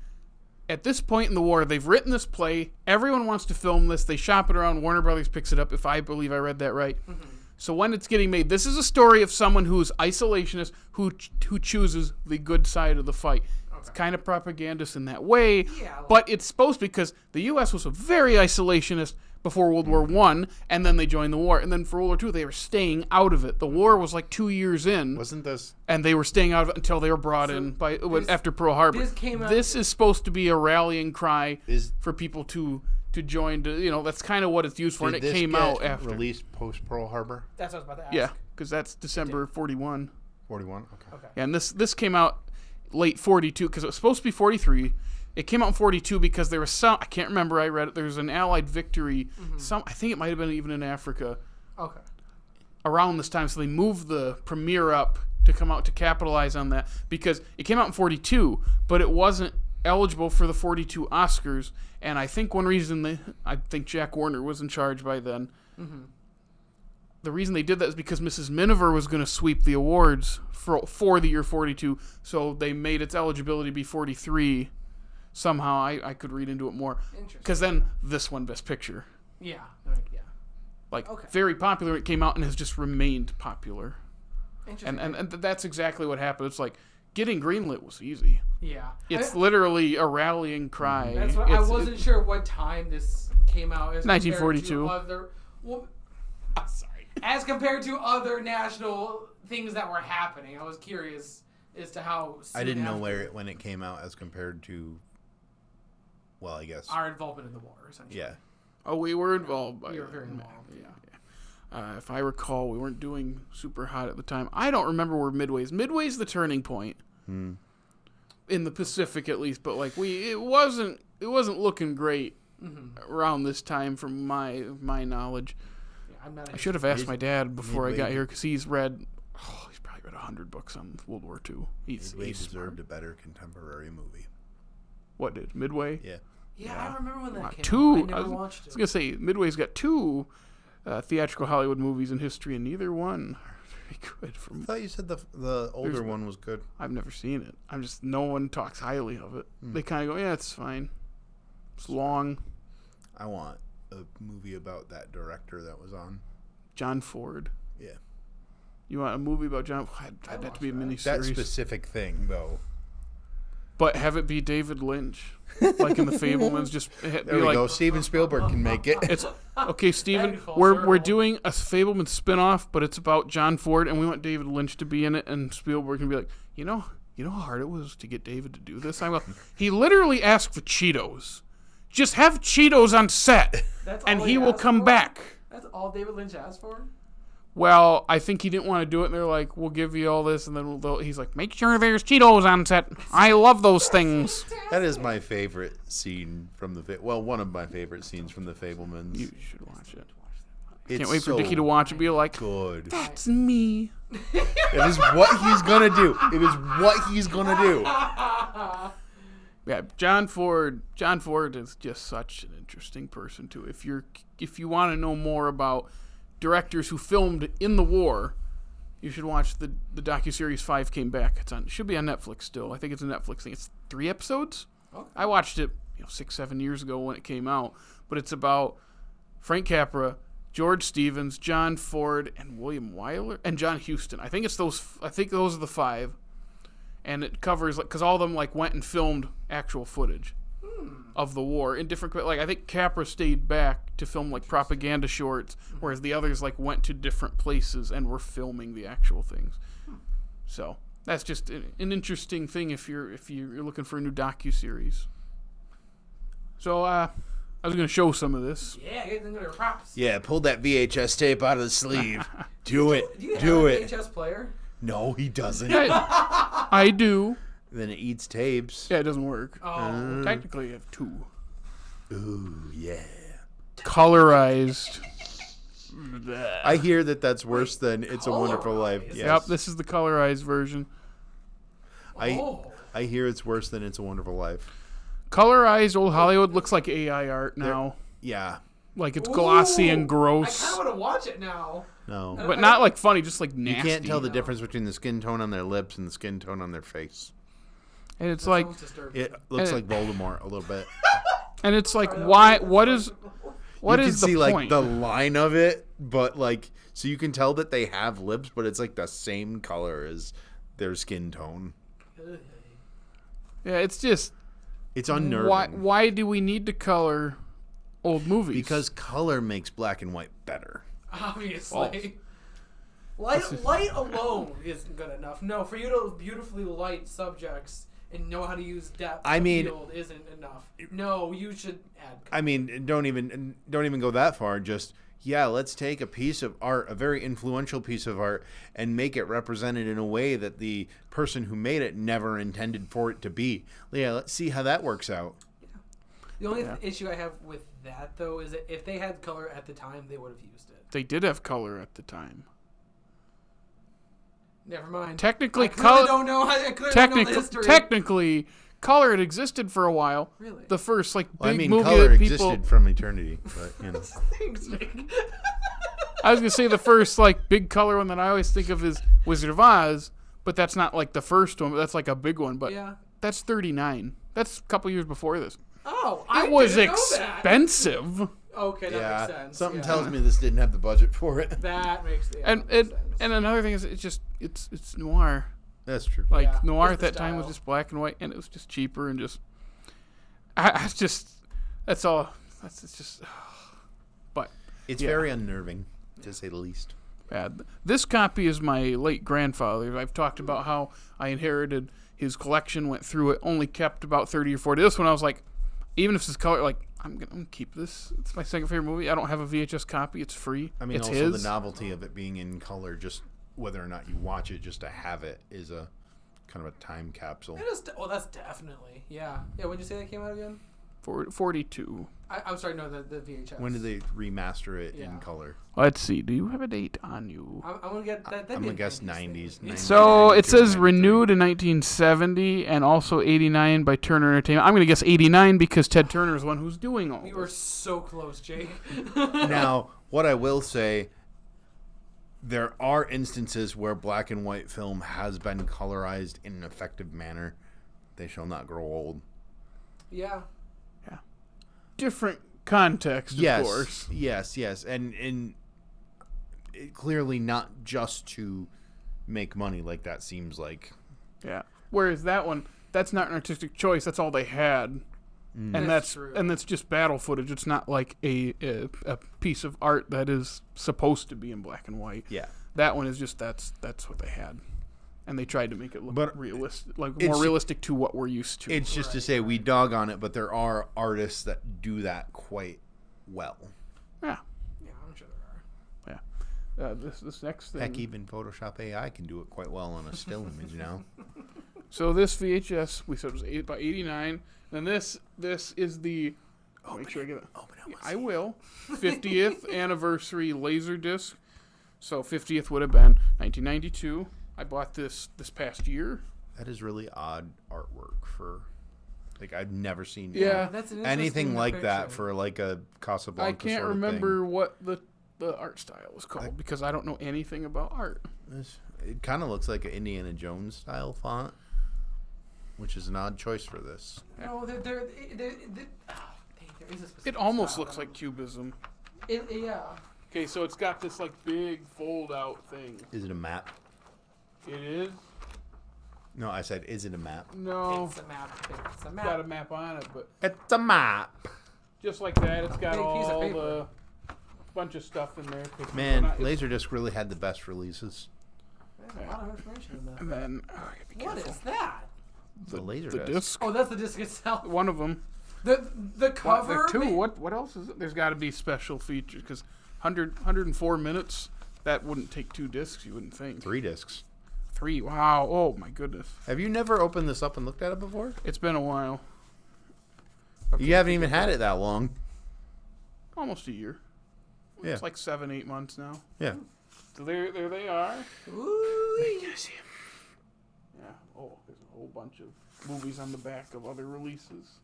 Speaker 2: at this point in the war, they've written this play. Everyone wants to film this. They shop it around. Warner Brothers picks it up. If I believe I read that right. Mm-hmm. So when it's getting made, this is a story of someone who's isolationist, who chooses the good side of the fight. Okay. It's kind of propagandist in that way, but it's supposed to, because the U.S. was a very isolationist before World War I, and then they joined the war. And then for World War II, they were staying out of it. The war was like 2 years in.
Speaker 3: Wasn't this?
Speaker 2: And they were staying out of it until they were brought in after Pearl Harbor. This is supposed to be a rallying cry for people to join. That's kind of what it's used for, and it came out after.
Speaker 3: Released post Pearl Harbor?
Speaker 1: That's what I was about to ask.
Speaker 2: Yeah, because that's December 41.
Speaker 3: 41? Okay.
Speaker 2: And this came out late 42, because it was supposed to be 43. It came out in 42 because there was some, I can't remember, I read it, there was an Allied victory, I think it might have been even in Africa.
Speaker 1: Okay.
Speaker 2: Around this time, so they moved the premiere up to come out to capitalize on that, because it came out in 42, but it wasn't eligible for the 42 Oscars, and I think one reason I think Jack Warner was in charge by then. Mm-hmm. The reason they did that is because Mrs. Miniver was going to sweep the awards for the year 42, so they made its eligibility be 43. Somehow I could read into it more, because then this won Best Picture.
Speaker 1: Yeah.
Speaker 2: Very popular. It came out and has just remained popular.
Speaker 1: Interesting.
Speaker 2: And that's exactly what happened. It's like getting greenlit was easy.
Speaker 1: Yeah.
Speaker 2: It's literally a rallying cry.
Speaker 1: That's what, I wasn't sure what time this came out. As
Speaker 2: 1942.
Speaker 1: As compared to other national things that were happening, I was curious as to how.
Speaker 3: I didn't know when it came out as compared to. Well, I guess
Speaker 1: our involvement in the war, essentially.
Speaker 3: Yeah.
Speaker 2: Oh, we were involved.
Speaker 1: We were very involved.
Speaker 2: Yeah. If I recall, we weren't doing super hot at the time. I don't remember where Midway's. Midway's the turning point. In the Pacific, at least, but like it wasn't looking great around this time, from my knowledge. Yeah, I should have asked my dad before I got here, because he's probably read 100 books on World War II.
Speaker 3: Midway deserved a better contemporary movie.
Speaker 2: What did Midway?
Speaker 3: Yeah.
Speaker 1: Yeah, I remember when that came out. I never watched it.
Speaker 2: I was gonna say Midway's got 2 theatrical Hollywood movies in history, and neither one very good.
Speaker 3: I thought you said the older one was good.
Speaker 2: I've never seen it. No one talks highly of it. They kind of go, yeah, it's fine. It's long.
Speaker 3: I want a movie about that director that was on.
Speaker 2: John Ford.
Speaker 3: Yeah.
Speaker 2: You want a movie about John? I'd have to be a miniseries.
Speaker 3: That specific thing, though.
Speaker 2: But have it be David Lynch, like in The Fabelmans. Just
Speaker 3: there we go. Steven Spielberg can make it.
Speaker 2: It's okay, Steven. We're doing a Fabelman spinoff, but it's about John Ford, and we want David Lynch to be in it, and Spielberg can be like, you know how hard it was to get David to do this. He literally asked for Cheetos. Just have Cheetos on set, and he will come back.
Speaker 1: That's all David Lynch asked for?
Speaker 2: Well, I think he didn't want to do it, and they're like, we'll give you all this, and then he's like, make sure there's Cheetos on set. I love those things.
Speaker 3: That is my favorite scene from one of my favorite scenes from The Fabelmans.
Speaker 2: You should watch it. Can't wait for Dickie to watch it and be like,
Speaker 3: good.
Speaker 2: That's me.
Speaker 3: It is what he's going to do. It is what he's going to do.
Speaker 2: Yeah, John Ford is just such an interesting person too. If you want to know more about directors who filmed in the war, you should watch the docuseries 5 Came Back. It should be on Netflix still. I think it's a Netflix thing. It's 3 episodes.
Speaker 1: Okay.
Speaker 2: I watched it 6-7 years ago when it came out, but it's about Frank Capra, George Stevens, John Ford, and William Wyler, and John Huston. I think those are the 5. And it covers, because all of them, went and filmed actual footage of the war in different, I think Capra stayed back to film, propaganda shorts, whereas the others, went to different places and were filming the actual things. So, that's just an interesting thing if you're looking for a new docuseries. So, I was going to show some of this.
Speaker 1: Yeah, get them their props.
Speaker 3: Yeah, pull that VHS tape out of the sleeve. Do it.
Speaker 1: Do you have
Speaker 3: Do
Speaker 1: a
Speaker 3: it.
Speaker 1: VHS player?
Speaker 3: No, he doesn't.
Speaker 2: I do.
Speaker 3: Then it eats tapes.
Speaker 2: Yeah, it doesn't work.
Speaker 1: Oh.
Speaker 2: Technically, I have 2.
Speaker 3: Ooh, yeah.
Speaker 2: Colorized.
Speaker 3: I hear that's worse than It's a Wonderful Life.
Speaker 1: Colorized?
Speaker 3: Yes.
Speaker 2: Yep, this is the colorized version.
Speaker 1: Oh.
Speaker 3: I hear it's worse than It's a Wonderful Life.
Speaker 2: Colorized old Hollywood looks like AI art now.
Speaker 3: Yeah.
Speaker 2: It's glossy and
Speaker 1: I
Speaker 2: gross.
Speaker 1: kind of want to watch it now.
Speaker 3: No.
Speaker 2: But not funny, just nasty.
Speaker 3: You can't tell the difference between the skin tone on their lips and the skin tone on their face.
Speaker 2: And it's
Speaker 1: That sounds disturbing.
Speaker 3: It looks
Speaker 2: And
Speaker 3: like Voldemort a little bit.
Speaker 2: and it's why? What is
Speaker 3: You
Speaker 2: the
Speaker 3: can see
Speaker 2: point?
Speaker 3: the line of it, but so you can tell that they have lips, but it's the same color as their skin tone.
Speaker 2: Yeah, it's just
Speaker 3: It's unnerving.
Speaker 2: why do we need to color old movies?
Speaker 3: Because color makes black and white better.
Speaker 1: Obviously. Light alone isn't good enough. No, for you to beautifully light subjects and know how to use depth of field isn't enough. No, you should add color.
Speaker 3: I mean, don't even go that far. Just let's take a piece of art, a very influential piece of art, and make it represented in a way that the person who made it never intended for it to be. Yeah, let's see how that works out.
Speaker 1: The only issue I have with that, though, is that if they had color at the time, they would have used it.
Speaker 2: they did have color at the time.
Speaker 1: Never mind.
Speaker 2: Technically,
Speaker 1: I clearly don't know the history.
Speaker 2: Technically, color had existed for a while.
Speaker 1: Really?
Speaker 2: The first big movie
Speaker 3: color
Speaker 2: that people
Speaker 3: existed from eternity, but
Speaker 1: Thanks, Nick.
Speaker 2: I was gonna say the first big color one that I always think of is Wizard of Oz, but that's not the first one. But that's a big one. But
Speaker 1: Yeah.
Speaker 2: that's 39. That's a couple years before this.
Speaker 1: Oh, I
Speaker 2: It was
Speaker 1: didn't know that.
Speaker 2: expensive.
Speaker 1: Okay, that makes sense.
Speaker 3: something
Speaker 1: yeah.
Speaker 3: tells me this didn't have the budget for it.
Speaker 1: That makes
Speaker 2: And
Speaker 1: makes
Speaker 2: it
Speaker 1: sense.
Speaker 2: and another thing is it's noir.
Speaker 3: That's true.
Speaker 1: Yeah,
Speaker 2: Noir
Speaker 1: it's
Speaker 2: at
Speaker 1: the
Speaker 2: that time was
Speaker 1: style.
Speaker 2: just black and white, and it was just cheaper and just. That's all. It's just. But
Speaker 3: It's
Speaker 2: yeah.
Speaker 3: very unnerving, to say the least.
Speaker 2: bad. This copy is my late grandfather's. I've talked about how I inherited his collection, went through it, only kept about 30 or 40. This one I was like, even if it's color, I'm gonna keep this. It's my second favorite movie. I don't have a VHS copy. It's free.
Speaker 3: I mean,
Speaker 2: it's
Speaker 3: also
Speaker 2: his.
Speaker 3: the novelty of it being in color, just whether or not you watch it, just to have it is a kind of a time capsule.
Speaker 1: It is, that's definitely. Yeah. Yeah, when did you say that came out again?
Speaker 2: 42.
Speaker 1: I'm sorry, no, the VHS.
Speaker 3: When did they remaster it
Speaker 1: Yeah.
Speaker 3: in color?
Speaker 2: Let's see. Do you have a date on you?
Speaker 1: I'm going to get that.
Speaker 3: I'm gonna guess 90s.
Speaker 2: So it
Speaker 3: 92,
Speaker 2: says
Speaker 3: 93.
Speaker 2: renewed in 1970 and also 89 by Turner Entertainment. I'm going to guess 89 because Ted Turner is the one who's doing all
Speaker 1: We were
Speaker 2: this.
Speaker 1: so close, Jake.
Speaker 3: Now, what I will say, there are instances where black and white film has been colorized in an effective manner. They shall not grow old.
Speaker 1: Yeah.
Speaker 2: Different context,
Speaker 3: Yes,
Speaker 2: of course.
Speaker 3: yes, and it clearly not just to make money like that seems like.
Speaker 2: Yeah. Whereas that one, that's not an artistic choice. That's all they had. And
Speaker 1: That's true.
Speaker 2: that's just battle footage. It's not like a piece of art that is supposed to be in black and white.
Speaker 3: Yeah.
Speaker 2: That one is just that's what they had. And they tried to make it look
Speaker 3: But
Speaker 2: realistic, more
Speaker 3: it's-
Speaker 2: realistic to what we're used to.
Speaker 3: It's just to say we dog on it, but there are artists that do that quite well.
Speaker 2: Yeah.
Speaker 1: Yeah, I'm sure there are.
Speaker 2: Yeah. This next thing.
Speaker 3: Heck, even Photoshop AI can do it quite well on a still image now.
Speaker 2: So this VHS, we said was about 89. Then this is the. Make sure I get it.
Speaker 3: Open it.
Speaker 2: I will. 50th anniversary Laserdisc. So 50th would have been 1992. I bought this past year.
Speaker 3: That is really odd artwork for. Like I've never seen
Speaker 2: Yeah.
Speaker 1: That's an
Speaker 3: anything
Speaker 1: interesting
Speaker 3: like that
Speaker 1: depiction.
Speaker 3: for like a Casablanca.
Speaker 2: I can't
Speaker 3: sort of
Speaker 2: remember what the art style was called because I don't know anything about art.
Speaker 3: thing. It kind of looks like an Indiana Jones style font, which is an odd choice for this.
Speaker 1: No, there is a specific
Speaker 2: It almost
Speaker 1: style.
Speaker 2: looks like cubism.
Speaker 1: Yeah.
Speaker 2: Okay, so it's got this like big fold out thing.
Speaker 3: Is it a map?
Speaker 2: It is?
Speaker 3: No, I said, is it a map?
Speaker 2: No.
Speaker 1: It's a map. It's a
Speaker 2: It's
Speaker 1: map.
Speaker 2: got a map on it, but
Speaker 3: It's a map.
Speaker 2: just like that, it's got
Speaker 1: Big piece of
Speaker 2: all
Speaker 1: paper.
Speaker 2: the bunch of stuff in there. 'Cause
Speaker 3: Man,
Speaker 2: it's-
Speaker 3: Laserdisc really had the best releases.
Speaker 1: There's a lot of information in
Speaker 2: And
Speaker 1: that.
Speaker 2: then, oh, I gotta be
Speaker 1: What
Speaker 2: careful.
Speaker 1: is that?
Speaker 3: The Laserdisc.
Speaker 2: The disc.
Speaker 1: Oh, that's the disc itself.
Speaker 2: One of them.
Speaker 1: The cover.
Speaker 2: There are two. What else is it? There's got to be special features because 104 minutes. That wouldn't take 2 discs. You wouldn't think.
Speaker 3: 3 discs.
Speaker 2: 3. Wow. Oh my goodness.
Speaker 3: Have you never opened this up and looked at it before?
Speaker 2: It's been a while.
Speaker 3: You haven't even had it that long.
Speaker 2: Almost a year.
Speaker 3: Yeah.
Speaker 2: It's like 7-8 months now.
Speaker 3: Yeah.
Speaker 2: So there they are.
Speaker 1: Ooh.
Speaker 2: Yeah. Oh, there's a whole bunch of movies on the back of other releases.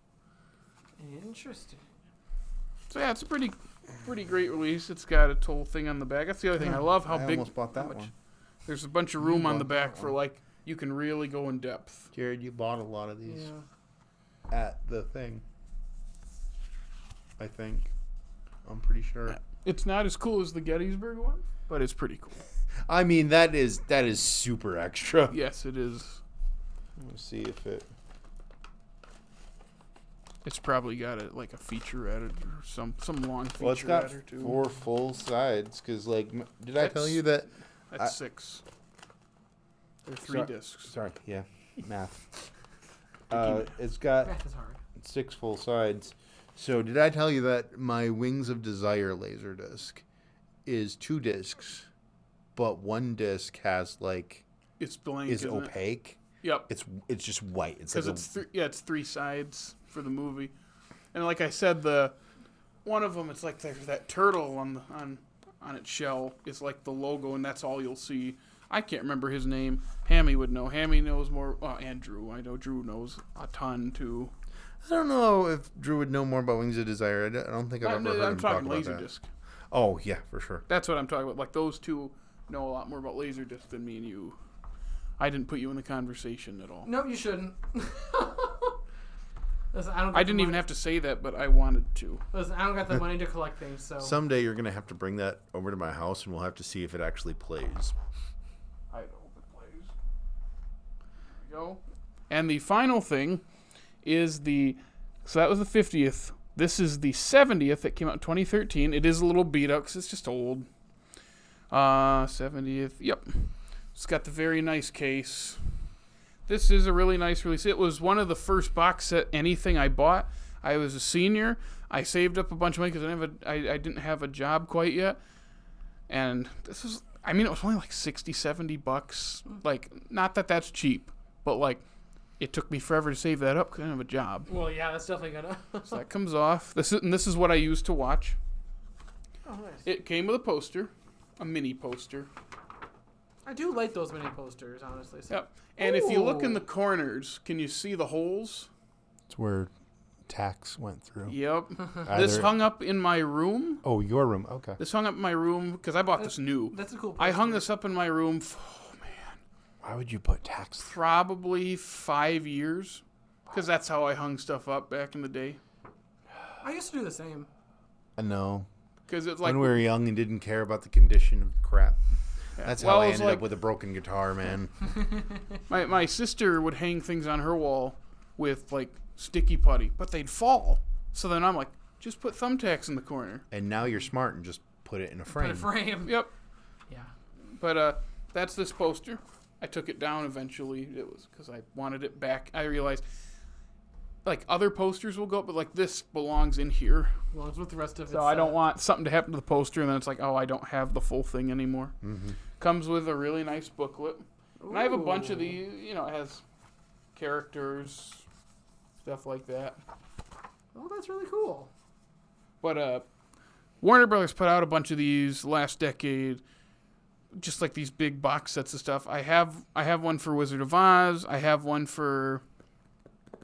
Speaker 1: Interesting.
Speaker 2: So yeah, it's a pretty great release. It's got its whole thing on the back. That's the other thing. I love how
Speaker 3: I
Speaker 2: big.
Speaker 3: almost bought that
Speaker 2: how much-
Speaker 3: one.
Speaker 2: There's a bunch of room on the
Speaker 3: bought that
Speaker 2: back for
Speaker 3: one.
Speaker 2: like you can really go in depth.
Speaker 3: Jared, you bought a lot of these
Speaker 1: Yeah.
Speaker 3: at the thing. I think. I'm pretty sure.
Speaker 2: It's not as cool as the Gettysburg one, but it's pretty cool.
Speaker 3: I mean, that is super extra.
Speaker 2: Yes, it is.
Speaker 3: Let's see if it.
Speaker 2: It's probably got like a featurette or some long
Speaker 3: Well, it's got
Speaker 2: featurette or two.
Speaker 3: 4 full sides. Cause like, did I tell you that?
Speaker 2: That's 6. They're 3
Speaker 3: Sorry.
Speaker 2: discs.
Speaker 3: Sorry. Yeah. Math. It's got
Speaker 1: Math is hard.
Speaker 3: 6 full sides. So did I tell you that my Wings of Desire Laserdisc is 2 discs, but 1 disc has like
Speaker 2: It's blank.
Speaker 3: is
Speaker 2: isn't it?
Speaker 3: opaque.
Speaker 2: Yep.
Speaker 3: It's just white. It's
Speaker 2: Because
Speaker 3: like
Speaker 2: it's 3 sides for the movie, and like I said, one of them it's like there's that turtle on its shell is like the logo, and that's all you'll see. I can't remember his name. Hammy would know. Hammy knows more. And Drew. I know Drew knows a ton too.
Speaker 3: I don't know if Drew would know more about Wings of Desire. I don't think I've ever heard
Speaker 2: I'm
Speaker 3: him talk
Speaker 2: talking
Speaker 3: about that.
Speaker 2: Laserdisc.
Speaker 3: Oh yeah, for sure.
Speaker 2: That's what I'm talking about. Like those two know a lot more about Laserdisc than me and you. I didn't put you in the conversation at all.
Speaker 1: No, you shouldn't. Listen,
Speaker 2: I didn't even have to say that, but I wanted to.
Speaker 1: Listen, I don't got the money to collect things, so.
Speaker 3: Someday you're gonna have to bring that over to my house, and we'll have to see if it actually plays.
Speaker 2: I hope it plays. There we go. And the final thing is so that was the 50th. This is the 70th. It came out in 2013. It is a little beat up because it's just old. 70th. Yep. It's got the very nice case. This is a really nice release. It was one of the first box set anything I bought. I was a senior. I saved up a bunch of money because I didn't have a job quite yet. And this was, it was only like $60-$70. Like, not that that's cheap, but like, it took me forever to save that up because I didn't have a job.
Speaker 1: Well, yeah, that's definitely gonna.
Speaker 2: So that comes off. This is what I used to watch.
Speaker 1: Oh, nice.
Speaker 2: It came with a poster, a mini poster.
Speaker 1: I do like those mini posters, honestly. So.
Speaker 2: Yep. And if you look in
Speaker 1: Ooh.
Speaker 2: the corners, can you see the holes?
Speaker 3: It's where tax went through.
Speaker 2: Yep. This hung up in my room.
Speaker 3: Oh, your room. Okay.
Speaker 2: This hung up in my room because I bought this new.
Speaker 1: That's a cool poster.
Speaker 2: I hung this up in my room
Speaker 3: Why would you put tax?
Speaker 2: probably 5 years because that's how I hung stuff up back in the day.
Speaker 1: I used to do the same.
Speaker 3: No.
Speaker 2: Because it's like
Speaker 3: When we were young and didn't care about the condition of crap.
Speaker 2: yeah.
Speaker 3: That's
Speaker 2: Well,
Speaker 3: how I
Speaker 2: it was
Speaker 3: ended
Speaker 2: like
Speaker 3: up with a broken guitar, man.
Speaker 2: my sister would hang things on her wall with like sticky putty, but they'd fall. So then I'm like, just put thumbtacks in the corner.
Speaker 3: And now you're smart and just put it in a
Speaker 1: Put
Speaker 3: frame.
Speaker 1: a frame.
Speaker 2: Yep.
Speaker 1: Yeah.
Speaker 2: But that's this poster. I took it down eventually. It was because I wanted it back. I realized, like, other posters will go up, but, like, this belongs in here.
Speaker 1: Well, it's with the rest of it.
Speaker 2: So I don't want something to happen to the poster, and then it's like, oh, I don't have the full thing anymore.
Speaker 3: Mm-hmm.
Speaker 2: Comes with a really nice booklet. And I have a bunch of these, it has characters, stuff like that.
Speaker 1: Oh, that's really cool.
Speaker 2: But Warner Brothers put out a bunch of these last decade, just like these big box sets of stuff. I have one for Wizard of Oz. I have one for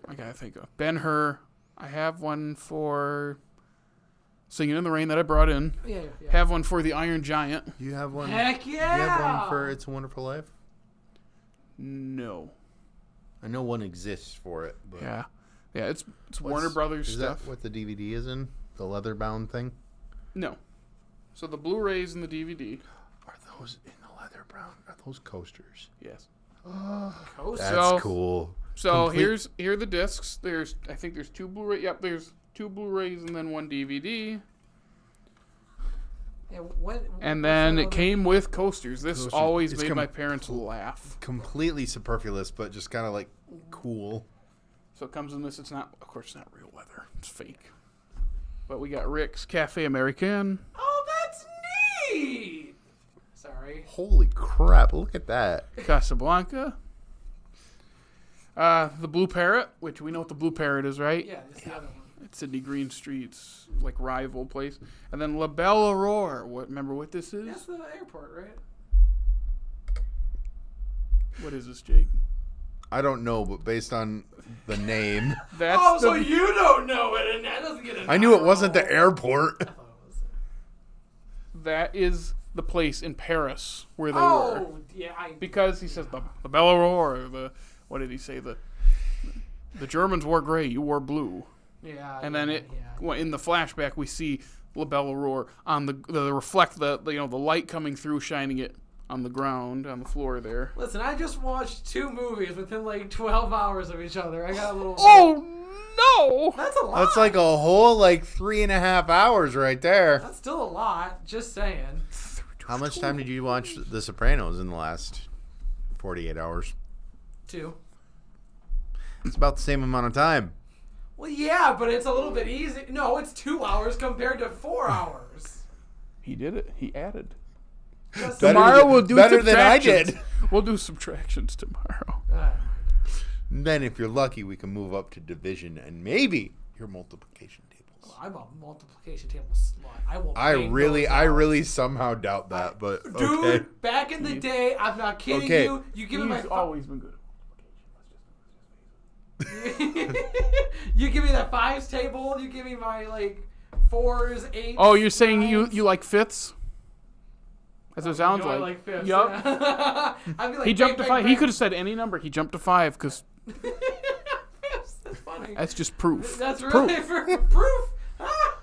Speaker 2: I gotta think of Ben-Hur. I have one for Singing in the Rain that I brought in.
Speaker 1: Yeah.
Speaker 2: Have one for The Iron Giant.
Speaker 3: You have one.
Speaker 1: Heck yeah!
Speaker 3: You have one for It's a Wonderful Life.
Speaker 2: No.
Speaker 3: I know one exists for it. But
Speaker 2: Yeah, it's Warner Brothers
Speaker 3: is
Speaker 2: stuff.
Speaker 3: That what the DVD is in? The leather bound thing?
Speaker 2: No. So the Blu-rays and the DVD.
Speaker 3: Are those in the leather bound? Are those coasters?
Speaker 2: Yes.
Speaker 3: That's cool.
Speaker 2: So here are the discs. I think there's 2 Blu-ray. Yep, there's 2 Blu-rays and then 1 DVD.
Speaker 1: Yeah,
Speaker 2: And then it came with coasters. This
Speaker 3: Coasters.
Speaker 2: always
Speaker 3: It's
Speaker 2: made my parents laugh.
Speaker 3: Completely superfluous, but just kind of like cool.
Speaker 2: So it comes in this. It's not, of course, it's not real leather. It's fake. But we got Rick's Cafe Americain.
Speaker 1: Oh, that's neat! Sorry.
Speaker 3: Holy crap! Look at that.
Speaker 2: Casablanca. The Blue Parrot, which we know what the Blue Parrot is, right?
Speaker 1: Yeah, that's the other one.
Speaker 2: It's Sydney Greenstreet's like rival place. And then La Belle Aurore. Remember what this is?
Speaker 1: That's the airport, right?
Speaker 2: What is this, Jake?
Speaker 3: I don't know, but based on the name,
Speaker 2: That's
Speaker 1: so you don't know it, and that doesn't get
Speaker 3: I knew it wasn't the airport.
Speaker 1: I thought it was.
Speaker 2: that is the place in Paris where they were.
Speaker 1: Oh, yeah.
Speaker 2: Because he says the Belle Aurore, what did he say? The Germans wore gray, you wore blue.
Speaker 1: Yeah.
Speaker 2: And then in the flashback we see La Belle Aurore on the reflect the light coming through, shining it on the ground, on the floor there.
Speaker 1: Listen, I just watched 2 movies within like 12 hours of each other. I got a little.
Speaker 2: Oh no!
Speaker 1: That's a lot.
Speaker 3: That's like a whole 3.5 hours right there.
Speaker 1: That's still a lot. Just saying.
Speaker 3: How much time did you watch The Sopranos in the last 48 hours?
Speaker 1: 2.
Speaker 3: It's about the same amount of time.
Speaker 1: Well, yeah, but it's a little bit easy. No, it's 2 hours compared to 4 hours.
Speaker 2: He did it. He added.
Speaker 1: Just
Speaker 2: Tomorrow we'll do
Speaker 3: better than I
Speaker 2: subtractions.
Speaker 3: did.
Speaker 2: We'll do subtractions tomorrow.
Speaker 3: Then, if you're lucky, we can move up to division and maybe your multiplication tables.
Speaker 1: I'm a multiplication table slut. I will.
Speaker 3: I
Speaker 1: bang those out.
Speaker 3: really somehow doubt that, but
Speaker 1: Dude,
Speaker 3: okay.
Speaker 1: back in the day, I'm not kidding
Speaker 3: Okay.
Speaker 1: you. You give me my.
Speaker 2: He's always been good.
Speaker 1: You give me that 5s table. You give me my 4s, 8s.
Speaker 2: Oh, you're saying
Speaker 1: 9s.
Speaker 2: you like fifths? That's what it sounds
Speaker 1: You know I
Speaker 2: like.
Speaker 1: 5s.
Speaker 2: Yup.
Speaker 1: Yeah. I'd be like,
Speaker 2: He jumped to
Speaker 1: bang,
Speaker 2: 5.
Speaker 1: bang,
Speaker 2: He
Speaker 1: bang.
Speaker 2: could have said any number. He jumped to 5 because
Speaker 1: 5s. That's funny.
Speaker 2: that's just proof.
Speaker 1: That's really proof. Ah.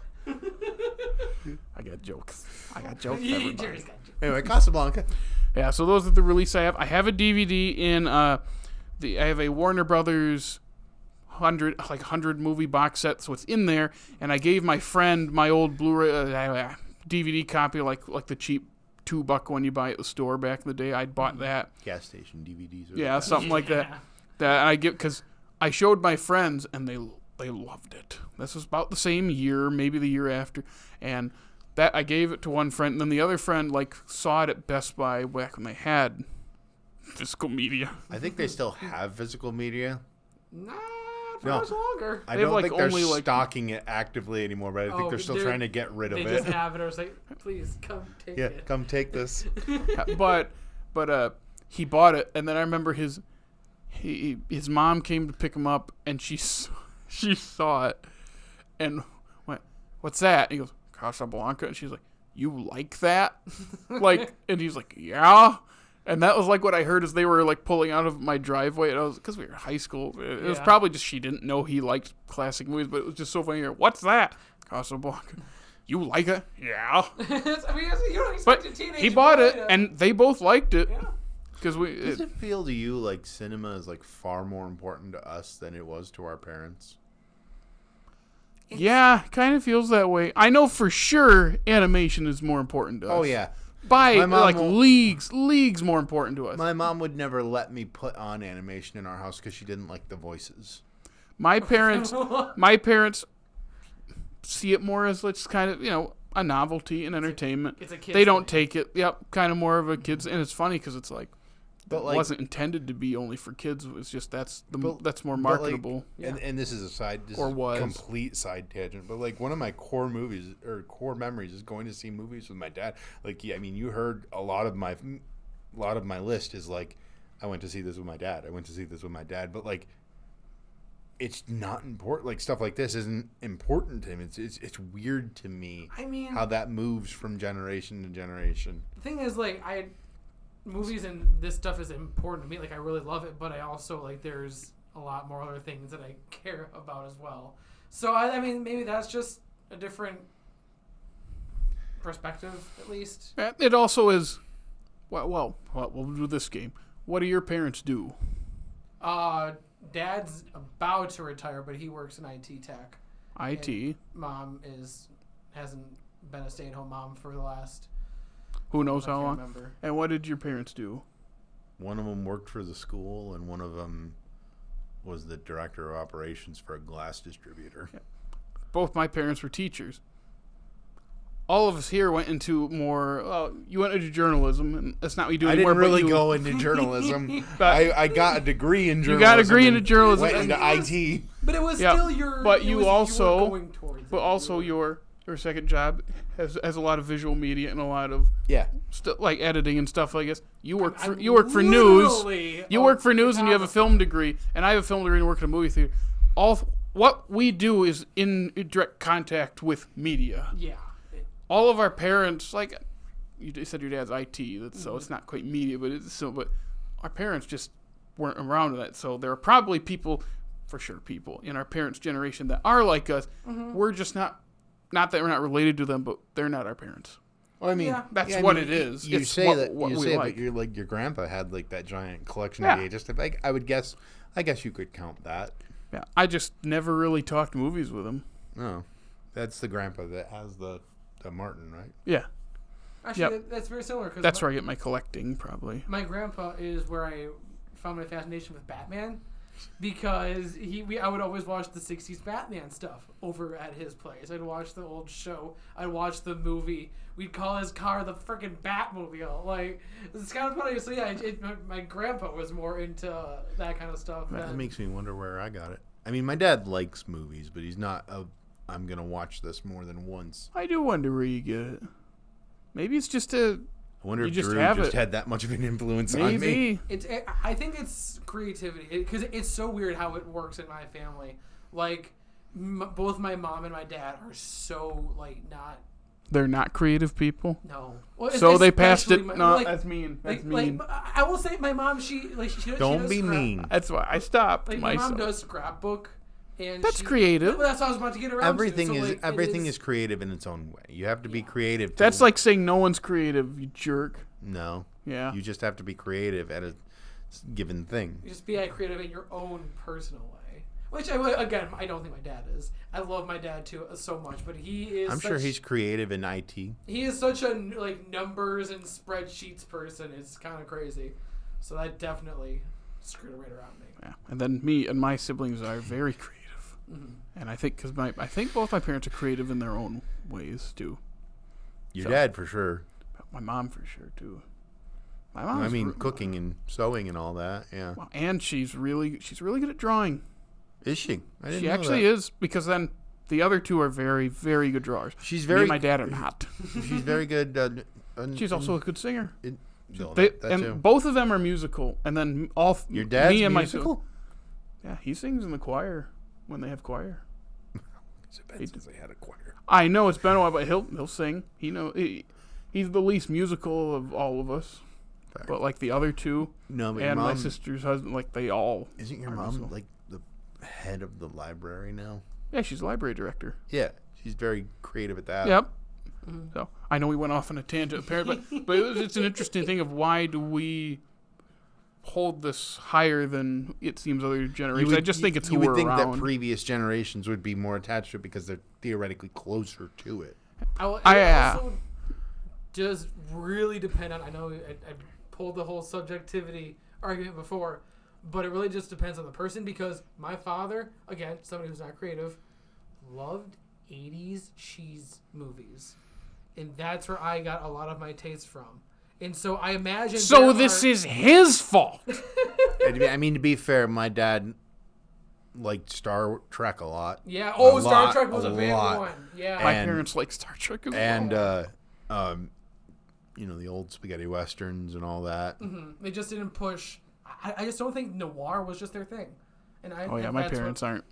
Speaker 2: I got jokes.
Speaker 1: Jerry's
Speaker 2: Everybody.
Speaker 1: got you.
Speaker 3: Anyway, Casablanca.
Speaker 2: Yeah, so those are the release I have. I have a DVD in I have a Warner Brothers 100 movie box set, so it's in there. And I gave my friend my old Blu-ray DVD copy, like the cheap $2 one you buy at the store back in the day. I'd bought that.
Speaker 3: Gas station DVDs.
Speaker 2: Yeah, something like that. That I get because I showed my friends and they loved it. This was about the same year, maybe the year after, and that I gave it to one friend, and then the other friend saw it at Best Buy back when they had physical media.
Speaker 3: I think they still have physical media.
Speaker 1: Not for
Speaker 3: No.
Speaker 1: much longer.
Speaker 3: I
Speaker 2: They have,
Speaker 3: don't think they're
Speaker 2: only,
Speaker 3: stocking it actively anymore, but I think
Speaker 1: Oh,
Speaker 3: they're still
Speaker 1: they're-
Speaker 3: trying to get rid of
Speaker 1: They
Speaker 3: it.
Speaker 1: just have it. I was like, please come take
Speaker 3: Yeah,
Speaker 1: it.
Speaker 3: come take this.
Speaker 2: but he bought it, and then I remember his mom came to pick him up, and she saw it and went, "What's that?" And he goes, "Casablanca," and she's like, "You like that?" And he's like, "Yeah." And that was what I heard as they were pulling out of my driveway, and I was because we were in high school. It was
Speaker 1: Yeah.
Speaker 2: probably just she didn't know he liked classic movies, but it was just so funny. What's that? Casablanca. You like it? Yeah.
Speaker 1: I mean, you don't expect
Speaker 2: But
Speaker 1: a teenage
Speaker 2: he bought
Speaker 1: boy
Speaker 2: it,
Speaker 1: to-
Speaker 2: and they both liked it
Speaker 1: Yeah.
Speaker 2: because
Speaker 3: Does it feel to you like cinema is far more important to us than it was to our parents?
Speaker 2: Yeah, kind of feels that way. I know for sure animation is more important to us.
Speaker 3: Oh yeah.
Speaker 2: By
Speaker 3: My mom won't-
Speaker 2: leagues more important to us.
Speaker 3: My mom would never let me put on animation in our house because she didn't like the voices.
Speaker 2: My parents see it more as kind of, a novelty and entertainment.
Speaker 1: It's a kid's
Speaker 2: They don't
Speaker 1: thing.
Speaker 2: take it, kind of more of a kid's, and it's funny because it's
Speaker 3: But
Speaker 2: it wasn't intended to be only for kids. It's just that's more marketable.
Speaker 3: And this is a side, this
Speaker 2: Or
Speaker 3: is
Speaker 2: was.
Speaker 3: a complete side tangent. But one of my core movies or core memories is going to see movies with my dad. You heard a lot of my list is I went to see this with my dad. I went to see this with my dad. But it's not important. Like stuff like this isn't important to him. It's weird to me.
Speaker 1: I mean,
Speaker 3: how that moves from generation to generation.
Speaker 1: The thing is, like, movies and this stuff is important to me. Like, I really love it, but I also, like, there's a lot more other things that I care about as well. So I mean, maybe that's just a different perspective, at least.
Speaker 2: It also is. Well, we'll do this game. What do your parents do?
Speaker 1: Dad's about to retire, but he works in IT tech.
Speaker 2: IT.
Speaker 1: And Mom hasn't been a stay-at-home mom for the last.
Speaker 2: Who knows how long?
Speaker 1: Remember.
Speaker 2: And what did your parents do?
Speaker 3: One of them worked for the school, and one of them was the director of operations for a glass distributor.
Speaker 2: Yeah. Both my parents were teachers. All of us here went into more. Well, you went into journalism, and that's not what you do anymore.
Speaker 3: I didn't really go into journalism.
Speaker 2: But
Speaker 3: I got a degree in journalism.
Speaker 2: You got a degree into journalism.
Speaker 3: Went into IT.
Speaker 1: But it was still your.
Speaker 2: But
Speaker 1: you
Speaker 2: were
Speaker 1: going towards
Speaker 2: but
Speaker 1: it.
Speaker 2: also your second job has a lot of visual media and a lot of like editing and stuff like this. You work for news. You work for news, and you have a film degree, and I have a film degree and work in a movie theater. What we do is in direct contact with media.
Speaker 1: Yeah.
Speaker 2: All of our parents, like you said, your dad's IT, so it's not quite media, but but our parents just weren't around that. So there are probably people in our parents' generation that are like us. Mm-hmm. We're just not that we're not related to them, but they're not our parents.
Speaker 3: Well, I mean,
Speaker 2: that's what it is.
Speaker 3: You
Speaker 2: it's
Speaker 3: say
Speaker 2: what,
Speaker 3: that,
Speaker 2: what
Speaker 3: you
Speaker 2: we
Speaker 3: say,
Speaker 2: like.
Speaker 3: but you're like your grandpa had like that giant collection of VHS. Like I guess you could count that.
Speaker 2: Yeah, I just never really talked movies with him.
Speaker 3: No, that's the grandpa that has the Martin, right?
Speaker 2: Yeah.
Speaker 1: Actually, that's very similar. Cause
Speaker 2: that's where I get my collecting, probably.
Speaker 1: My grandpa is where I found my fascination with Batman, because I would always watch the 60s Batman stuff over at his place. I'd watch the old show. I'd watch the movie. We'd call his car the freaking Batmobile. Like, it's kind of funny. So, yeah, my grandpa was more into that kind of stuff.
Speaker 3: That makes me wonder where I got it. I mean, my dad likes movies, but he's not I'm going to watch this more than once.
Speaker 2: I do wonder where you get it. Maybe it's just
Speaker 3: I wonder if Drew just had that much of an influence on me.
Speaker 1: I think it's creativity, because it's so weird how it works in my family. Like, both my mom and my dad are so, like, not...
Speaker 2: They're not creative people?
Speaker 1: No. Well,
Speaker 2: so they passed it... that's mean. That's mean.
Speaker 1: Like, I will say my mom, she
Speaker 3: Don't be mean.
Speaker 2: That's why I stopped
Speaker 1: like,
Speaker 2: myself.
Speaker 1: My mom does scrapbook. And
Speaker 2: that's creative.
Speaker 1: Well, that's what I was about to get around to.
Speaker 3: Everything is creative in its own way. You have to be creative.
Speaker 2: That's like saying no one's creative, you jerk.
Speaker 3: No.
Speaker 2: Yeah.
Speaker 3: You just have to be creative at a given thing.
Speaker 1: You just be creative in your own personal way. Which, I don't think my dad is. I love my dad, too, so much. But he is
Speaker 3: sure he's creative in IT.
Speaker 1: He is such a, numbers and spreadsheets person. It's kind of crazy. So that definitely screwed right around me.
Speaker 2: Yeah. And then me and my siblings are very creative. Mm-hmm. And I think I think both my parents are creative in their own ways too.
Speaker 3: Your dad for sure.
Speaker 2: My mom for sure too. My mom.
Speaker 3: Cooking and sewing and all that. Yeah.
Speaker 2: Well, and she's really good at drawing.
Speaker 3: Is she? I didn't
Speaker 2: she
Speaker 3: know
Speaker 2: actually
Speaker 3: that.
Speaker 2: is, because then the other two are very, very good drawers.
Speaker 3: She's
Speaker 2: Me and my dad are not.
Speaker 3: She's very good.
Speaker 2: She's also a good singer.
Speaker 3: And
Speaker 2: both of them are musical, and then
Speaker 3: your dad's
Speaker 2: me and
Speaker 3: musical.
Speaker 2: Yeah, he sings in the choir when they have choir.
Speaker 3: Since they had a choir.
Speaker 2: I know it's been a while, but he'll sing. He's the least musical of all of us. Fair. But like the other two, and my sister's husband, like they all.
Speaker 3: Isn't your mom like the head of the library now?
Speaker 2: Yeah, she's a library director.
Speaker 3: Yeah, she's very creative at that.
Speaker 2: Yep. Mm-hmm. So I know we went off on a tangent, apparently, but it's an interesting thing of why do we hold this higher than it seems other generations. I just think it's who we're around.
Speaker 3: You would think that previous generations would be more attached to it because they're theoretically closer to it.
Speaker 1: It also does really depend on, I know I pulled the whole subjectivity argument before, but it really just depends on the person, because my father, again, somebody who's not creative, loved 80s cheese movies. And that's where I got a lot of my taste from. And so I imagine...
Speaker 2: So this is his fault.
Speaker 3: I mean, to be fair, my dad liked Star Trek a lot.
Speaker 1: Yeah. Star Trek was a big one. Yeah.
Speaker 2: My parents like Star Trek as well.
Speaker 3: And, the old spaghetti westerns and all that.
Speaker 1: Mm-hmm. They just didn't push... I just don't think noir was just their thing. And
Speaker 2: Oh yeah, my parents aren't.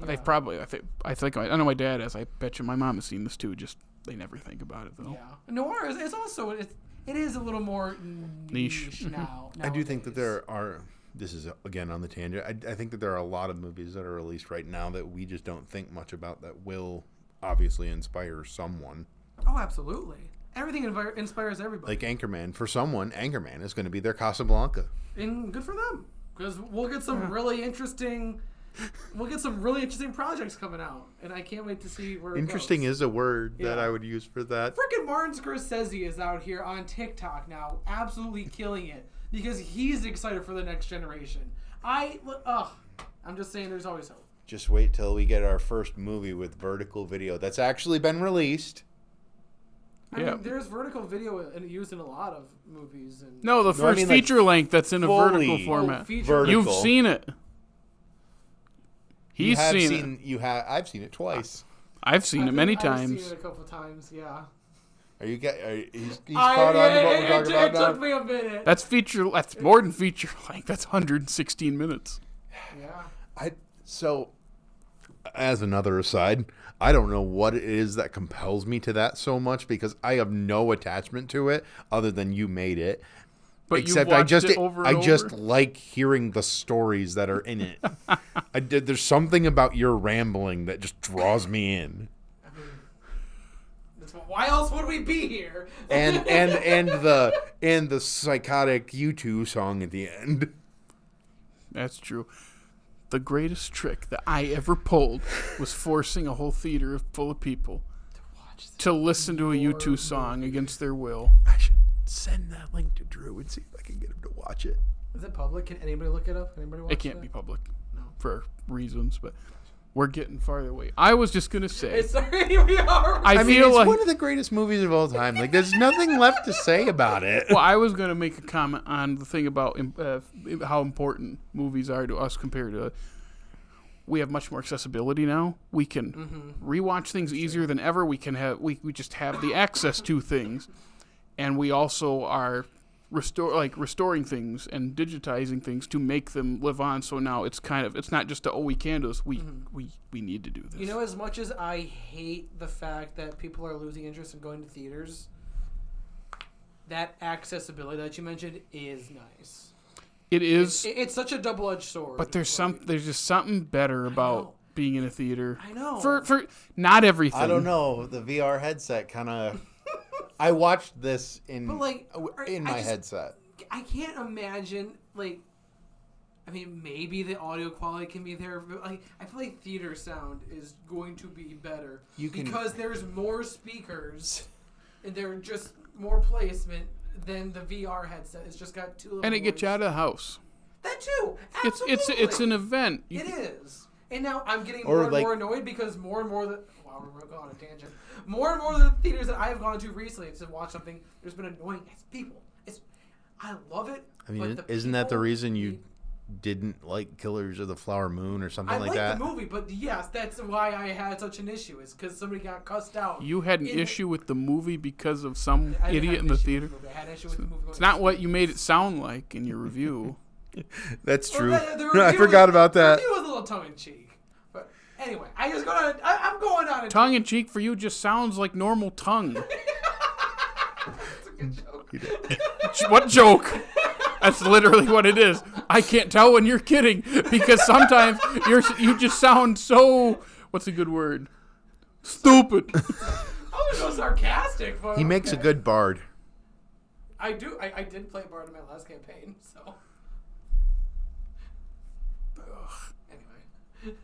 Speaker 2: They probably. I think. I know my dad has. I bet you my mom has seen this too. Just they never think about it though.
Speaker 1: Yeah, noir is also it is a little more niche now.
Speaker 3: I do think that there are. This is again on the tangent. I think that there are a lot of movies that are released right now that we just don't think much about that will obviously inspire someone.
Speaker 1: Oh, absolutely. Everything inspires everybody.
Speaker 3: Like Anchorman. For someone, Anchorman is going to be their Casablanca.
Speaker 1: And good for them. Because we'll get some really interesting projects coming out. And I can't wait to see where
Speaker 3: Interesting
Speaker 1: it goes.
Speaker 3: is a word that I would use for that.
Speaker 1: Freaking Martin Scorsese is out here on TikTok now, absolutely killing it. Because he's excited for the next generation. I'm just saying there's always hope.
Speaker 3: Just wait till we get our first movie with vertical video that's actually been released.
Speaker 1: I mean, there's vertical video used in a lot of movies. And
Speaker 2: No, the first feature length that's in a vertical format.
Speaker 3: Vertical.
Speaker 2: You've seen it. He's seen it.
Speaker 3: I've seen it twice.
Speaker 2: I've seen it many times.
Speaker 1: I've seen it a couple times, yeah.
Speaker 3: He's caught on to what we're talking about now?
Speaker 1: It took me a minute.
Speaker 2: That's more than feature length. That's 116 minutes.
Speaker 1: Yeah.
Speaker 3: So, as another aside, I don't know what it is that compels me to that so much because I have no attachment to it other than you made it.
Speaker 2: But
Speaker 3: except
Speaker 2: you watched it over and
Speaker 3: I just
Speaker 2: over?
Speaker 3: like hearing the stories that are in it. There's something about your rambling that just draws me in.
Speaker 1: I mean, why else would we be here?
Speaker 3: And the psychotic U2 song at the end.
Speaker 2: That's true. The greatest trick that I ever pulled was forcing a whole theater full of people to listen to a U2 song against their will.
Speaker 3: I should send that link to Drew and see if I can get him to watch it.
Speaker 1: Is it public? Can anybody look it up? Anybody watch
Speaker 2: It can't
Speaker 1: that?
Speaker 2: be public
Speaker 1: No.
Speaker 2: for reasons, but we're getting farther away. I was just going to say.
Speaker 1: Sorry, we are.
Speaker 2: I
Speaker 3: mean,
Speaker 2: feel
Speaker 3: it's
Speaker 2: like
Speaker 3: one of the greatest movies of all time. Like, there's nothing left to say about it.
Speaker 2: Well, I was going to make a comment on the thing about how important movies are to us compared to. We have much more accessibility now. We can rewatch things easier than ever. We can have we just have the access to things, and we also are restoring things and digitizing things to make them live on. So now it's not just we can do this. We need to do this.
Speaker 1: You know, as much as I hate the fact that people are losing interest in going to theaters, that accessibility that you mentioned is nice.
Speaker 2: It is.
Speaker 1: It's such a double-edged sword.
Speaker 2: But there's just something better about being in a theater.
Speaker 1: I know.
Speaker 2: For not everything.
Speaker 3: I don't know. The VR headset kind of. I watched this in my headset.
Speaker 1: I can't imagine I mean, maybe the audio quality can be there, but I feel like theater sound is going to be better because there's more speakers and there's just more placement. Then the VR headset. It's just got two.
Speaker 2: And it gets you out of the house.
Speaker 1: That too. Absolutely.
Speaker 2: It's an event.
Speaker 1: It is. And now I'm getting more and more annoyed because more and more wow, we're going on a tangent. More and more of the theaters that I've gone to recently to watch something, there's been annoying as people. I love it.
Speaker 3: I mean, isn't that the reason you didn't like Killers of the Flower Moon or something like that?
Speaker 1: I like the movie, but yes, that's why I had such an issue. Is because somebody got cussed out.
Speaker 2: You had an issue with the movie because of some idiot in the theater?
Speaker 1: I had an issue with the movie.
Speaker 2: It's not what you made it sound like in your review.
Speaker 3: That's true.
Speaker 1: The
Speaker 3: I forgot about that.
Speaker 1: The review was a little tongue-in-cheek. But anyway, I'm going on.
Speaker 2: Tongue-in-cheek for you just sounds like normal tongue.
Speaker 1: That's a good joke.
Speaker 2: What joke? That's literally what it is. I can't tell when you're kidding because sometimes you just sound so. What's a good word? Stupid.
Speaker 1: I was so sarcastic, but
Speaker 3: He makes a good bard.
Speaker 1: I do. I did play bard in my last campaign, so. Anyway,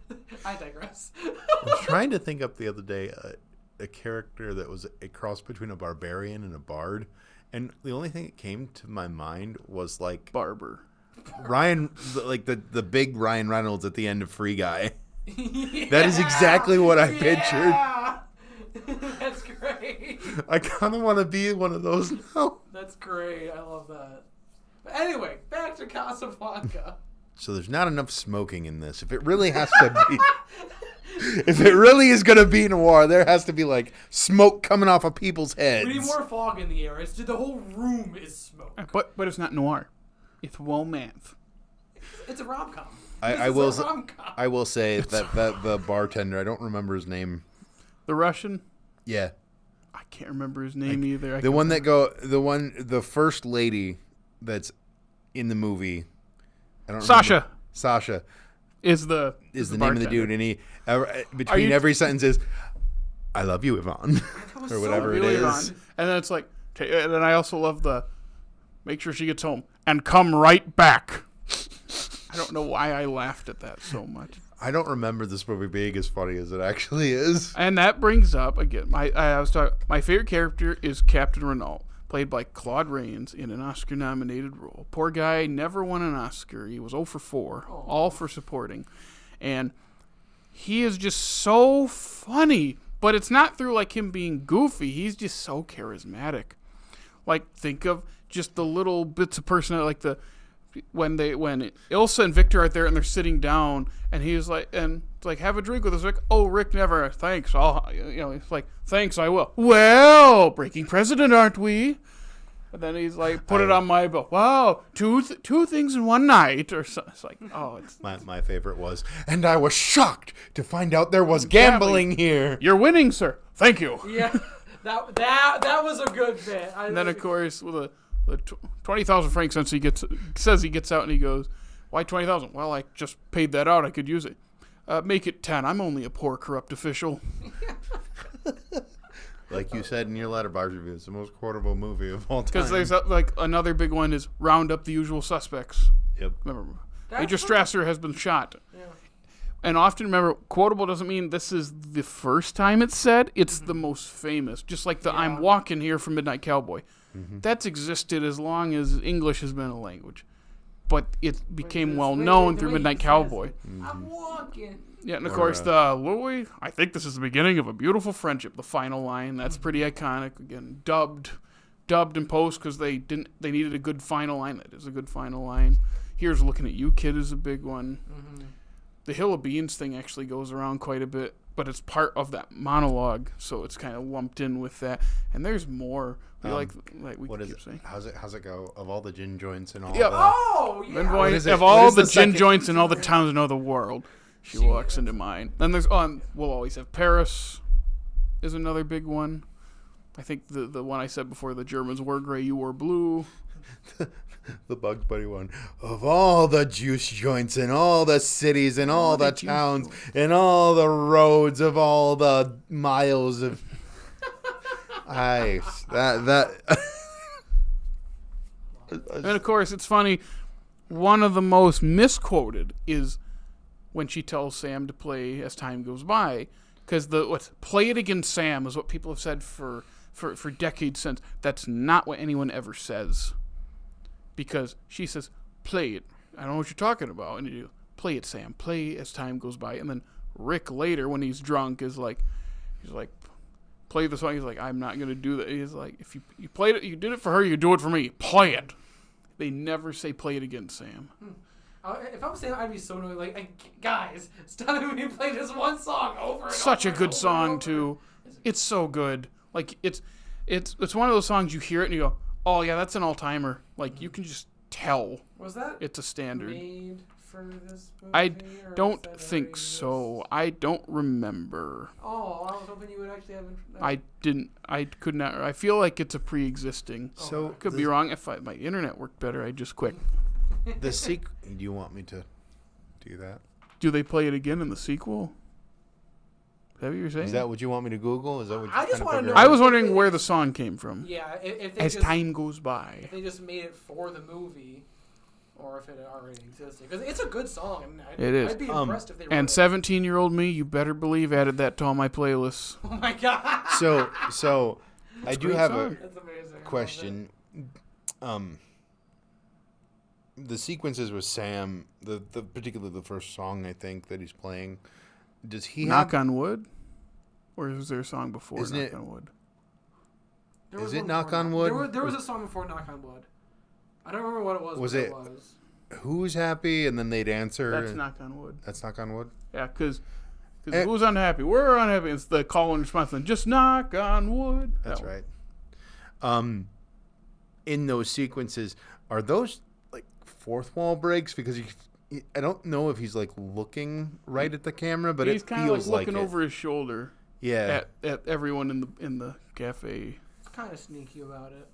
Speaker 1: I digress.
Speaker 3: I was trying to think up the other day a character that was a cross between a barbarian and a bard. And the only thing that came to my mind was like
Speaker 2: Barber.
Speaker 3: Ryan, like the big Ryan Reynolds at the end of Free Guy.
Speaker 1: Yeah,
Speaker 3: That is exactly what I pictured.
Speaker 1: That's great.
Speaker 3: I kind of want to be one of those now.
Speaker 1: That's great. I love that. But anyway, back to Casablanca.
Speaker 3: So there's not enough smoking in this. If it really has to be... If it really is going to be noir, there has to be, like, smoke coming off of people's heads.
Speaker 1: We need more fog in the air. The whole room is smoke.
Speaker 2: But it's not noir. It's romance.
Speaker 1: It's a rom-com.
Speaker 3: I will.
Speaker 1: This is a rom-com.
Speaker 3: I will say that the bartender. I don't remember his name.
Speaker 2: The Russian.
Speaker 3: Yeah,
Speaker 2: I can't remember his name either.
Speaker 3: The first lady that's in the movie. I don't
Speaker 2: Sasha.
Speaker 3: remember. Sasha
Speaker 2: Is the
Speaker 3: name of the dude, and he between every sentence is, "I love you, Yvonne," or whatever it is.
Speaker 2: And then it's like, and then I also love the, make sure she gets home and come right back. I don't know why I laughed at that so much.
Speaker 3: I don't remember this movie being as funny as it actually is.
Speaker 2: And that brings up again, my favorite character is Captain Renault, played by Claude Rains in an Oscar-nominated role. Poor guy never won an Oscar. He was 0 for 4, all for supporting. And he is just so funny, but it's not through like him being goofy. He's just so charismatic. Like, think of just the little bits of personality, like the when Ilsa and Victor are there and they're sitting down, and he's like, and it's like, have a drink with us. Like, oh, Rick never. Thanks. It's like, thanks, I will. Well, breaking precedent, aren't we? And then he's like, put it on my bill. Wow, two things in one night, or so. It's like, oh, it's
Speaker 3: my favorite was, and I was shocked to find out there was gambling here.
Speaker 2: You're winning, sir. Thank you.
Speaker 1: Yeah, that was a good bit.
Speaker 2: And then of course with the 20,000 francs, since he says he gets out and he goes, why 20,000? Well, I just paid that out. I could use it. Make it 10. I'm only a poor corrupt official.
Speaker 3: Like you said in your Letterboxd review, it's the most quotable movie of all time.
Speaker 2: Because there's like another big one is round up the usual suspects.
Speaker 3: Yep.
Speaker 2: Remember, Major Strasser has been shot.
Speaker 1: Yeah.
Speaker 2: And often, remember, quotable doesn't mean this is the first time it's said. It's the most famous. Just like the I'm walking here from Midnight Cowboy. Mm-hmm. That's existed as long as English has been a language. But it became well known through Midnight Cowboy.
Speaker 3: Mm-hmm.
Speaker 1: I'm walking.
Speaker 2: Yeah, and of course the Louis, I think this is the beginning of a beautiful friendship, the final line. That's pretty iconic. Again, dubbed in post because they needed a good final line. That is a good final line. Here's Looking at You, Kid is a big one. Mm-hmm. The Hill of Beans thing actually goes around quite a bit, but it's part of that monologue, so it's kind of lumped in with that. And there's more. Like we
Speaker 3: what
Speaker 2: keep
Speaker 3: is it?
Speaker 2: saying.
Speaker 3: How's it go? Of all the gin joints and all
Speaker 2: Of all the gin joints in all the towns in all the world, she walks into mine. Then there's we'll always have Paris is another big one. I think the one I said before, the Germans were gray, you were blue.
Speaker 3: The Bugs Bunny one. Of all the juice joints in all the cities and all the towns and all the roads of all the miles of ice. That
Speaker 2: And of course, it's funny. One of the most misquoted is when she tells Sam to play As Time Goes By, because play it against Sam is what people have said for decades since. That's not what anyone ever says, because she says, play it. I don't know what you're talking about. And you play it, Sam. Play As Time Goes By. And then Rick later, when he's drunk, he's like, play the song. He's like, I'm not gonna do that. He's like, if you played it, you did it for her, you do it for me. Play it. They never say play it against Sam.
Speaker 1: If I'm Sam, I'd be so annoyed. Like, guys, stop me play this one song over and
Speaker 2: Such
Speaker 1: over
Speaker 2: a good
Speaker 1: and
Speaker 2: song
Speaker 1: over.
Speaker 2: too. It's so good. Like it's one of those songs you hear it and you go, oh yeah, that's an all timer. Like you can just tell.
Speaker 1: Was that
Speaker 2: it's a standard?
Speaker 1: Made for this movie,
Speaker 2: I
Speaker 1: or
Speaker 2: don't
Speaker 1: is that
Speaker 2: think
Speaker 1: already
Speaker 2: so. I don't remember.
Speaker 1: Oh, I was hoping you would actually have.
Speaker 2: I didn't. I could not. I feel like it's a pre-existing.
Speaker 3: So
Speaker 2: could be wrong. If my internet worked better, I'd just quit.
Speaker 3: the sequel. Do you want me to do that?
Speaker 2: Do they play it again in the sequel? Is that what you're saying?
Speaker 3: Is that what you want me to Google? Is that what you're
Speaker 1: I just
Speaker 3: want to
Speaker 1: know.
Speaker 2: I was wondering where the song came from.
Speaker 1: Yeah, if they
Speaker 2: As
Speaker 1: just,
Speaker 2: time goes by.
Speaker 1: if they just made it for the movie, or if it already existed, because it's a good song. And
Speaker 2: It is.
Speaker 1: I'd be impressed if they.
Speaker 2: And
Speaker 1: wrote it.
Speaker 2: 17-year-old me, you better believe, added that to all my playlists.
Speaker 1: Oh my god.
Speaker 3: So I do
Speaker 2: great
Speaker 3: have
Speaker 2: song.
Speaker 1: That's amazing.
Speaker 3: a question. The sequences with Sam, the particularly the first song I think that he's playing, does he
Speaker 2: Knock
Speaker 3: have?
Speaker 2: on Wood? Or is there a song before
Speaker 3: Isn't
Speaker 2: Knock
Speaker 3: it-
Speaker 2: on Wood?
Speaker 1: There was
Speaker 3: Is it
Speaker 1: one
Speaker 3: Knock
Speaker 1: before
Speaker 3: on
Speaker 1: that.
Speaker 3: Wood?
Speaker 1: There was a song before Knock on Wood. I don't remember what it was.
Speaker 3: Was
Speaker 1: but
Speaker 3: it-
Speaker 1: was.
Speaker 3: Who's happy? And then they'd answer.
Speaker 2: That's Knock on Wood.
Speaker 3: That's Knock on Wood.
Speaker 2: Yeah, because
Speaker 3: Eh.
Speaker 2: who's unhappy? We're unhappy. It's the call and response. Then just knock on wood.
Speaker 3: That's
Speaker 2: That one.
Speaker 3: right. In those sequences, are those like fourth wall breaks? Because I don't know if he's like looking right at the camera, but
Speaker 2: he's
Speaker 3: it
Speaker 2: kind of
Speaker 3: feels
Speaker 2: like looking
Speaker 3: it.
Speaker 2: over his shoulder.
Speaker 3: Yeah.
Speaker 2: At everyone in the cafe.
Speaker 1: It's kind of sneaky about it.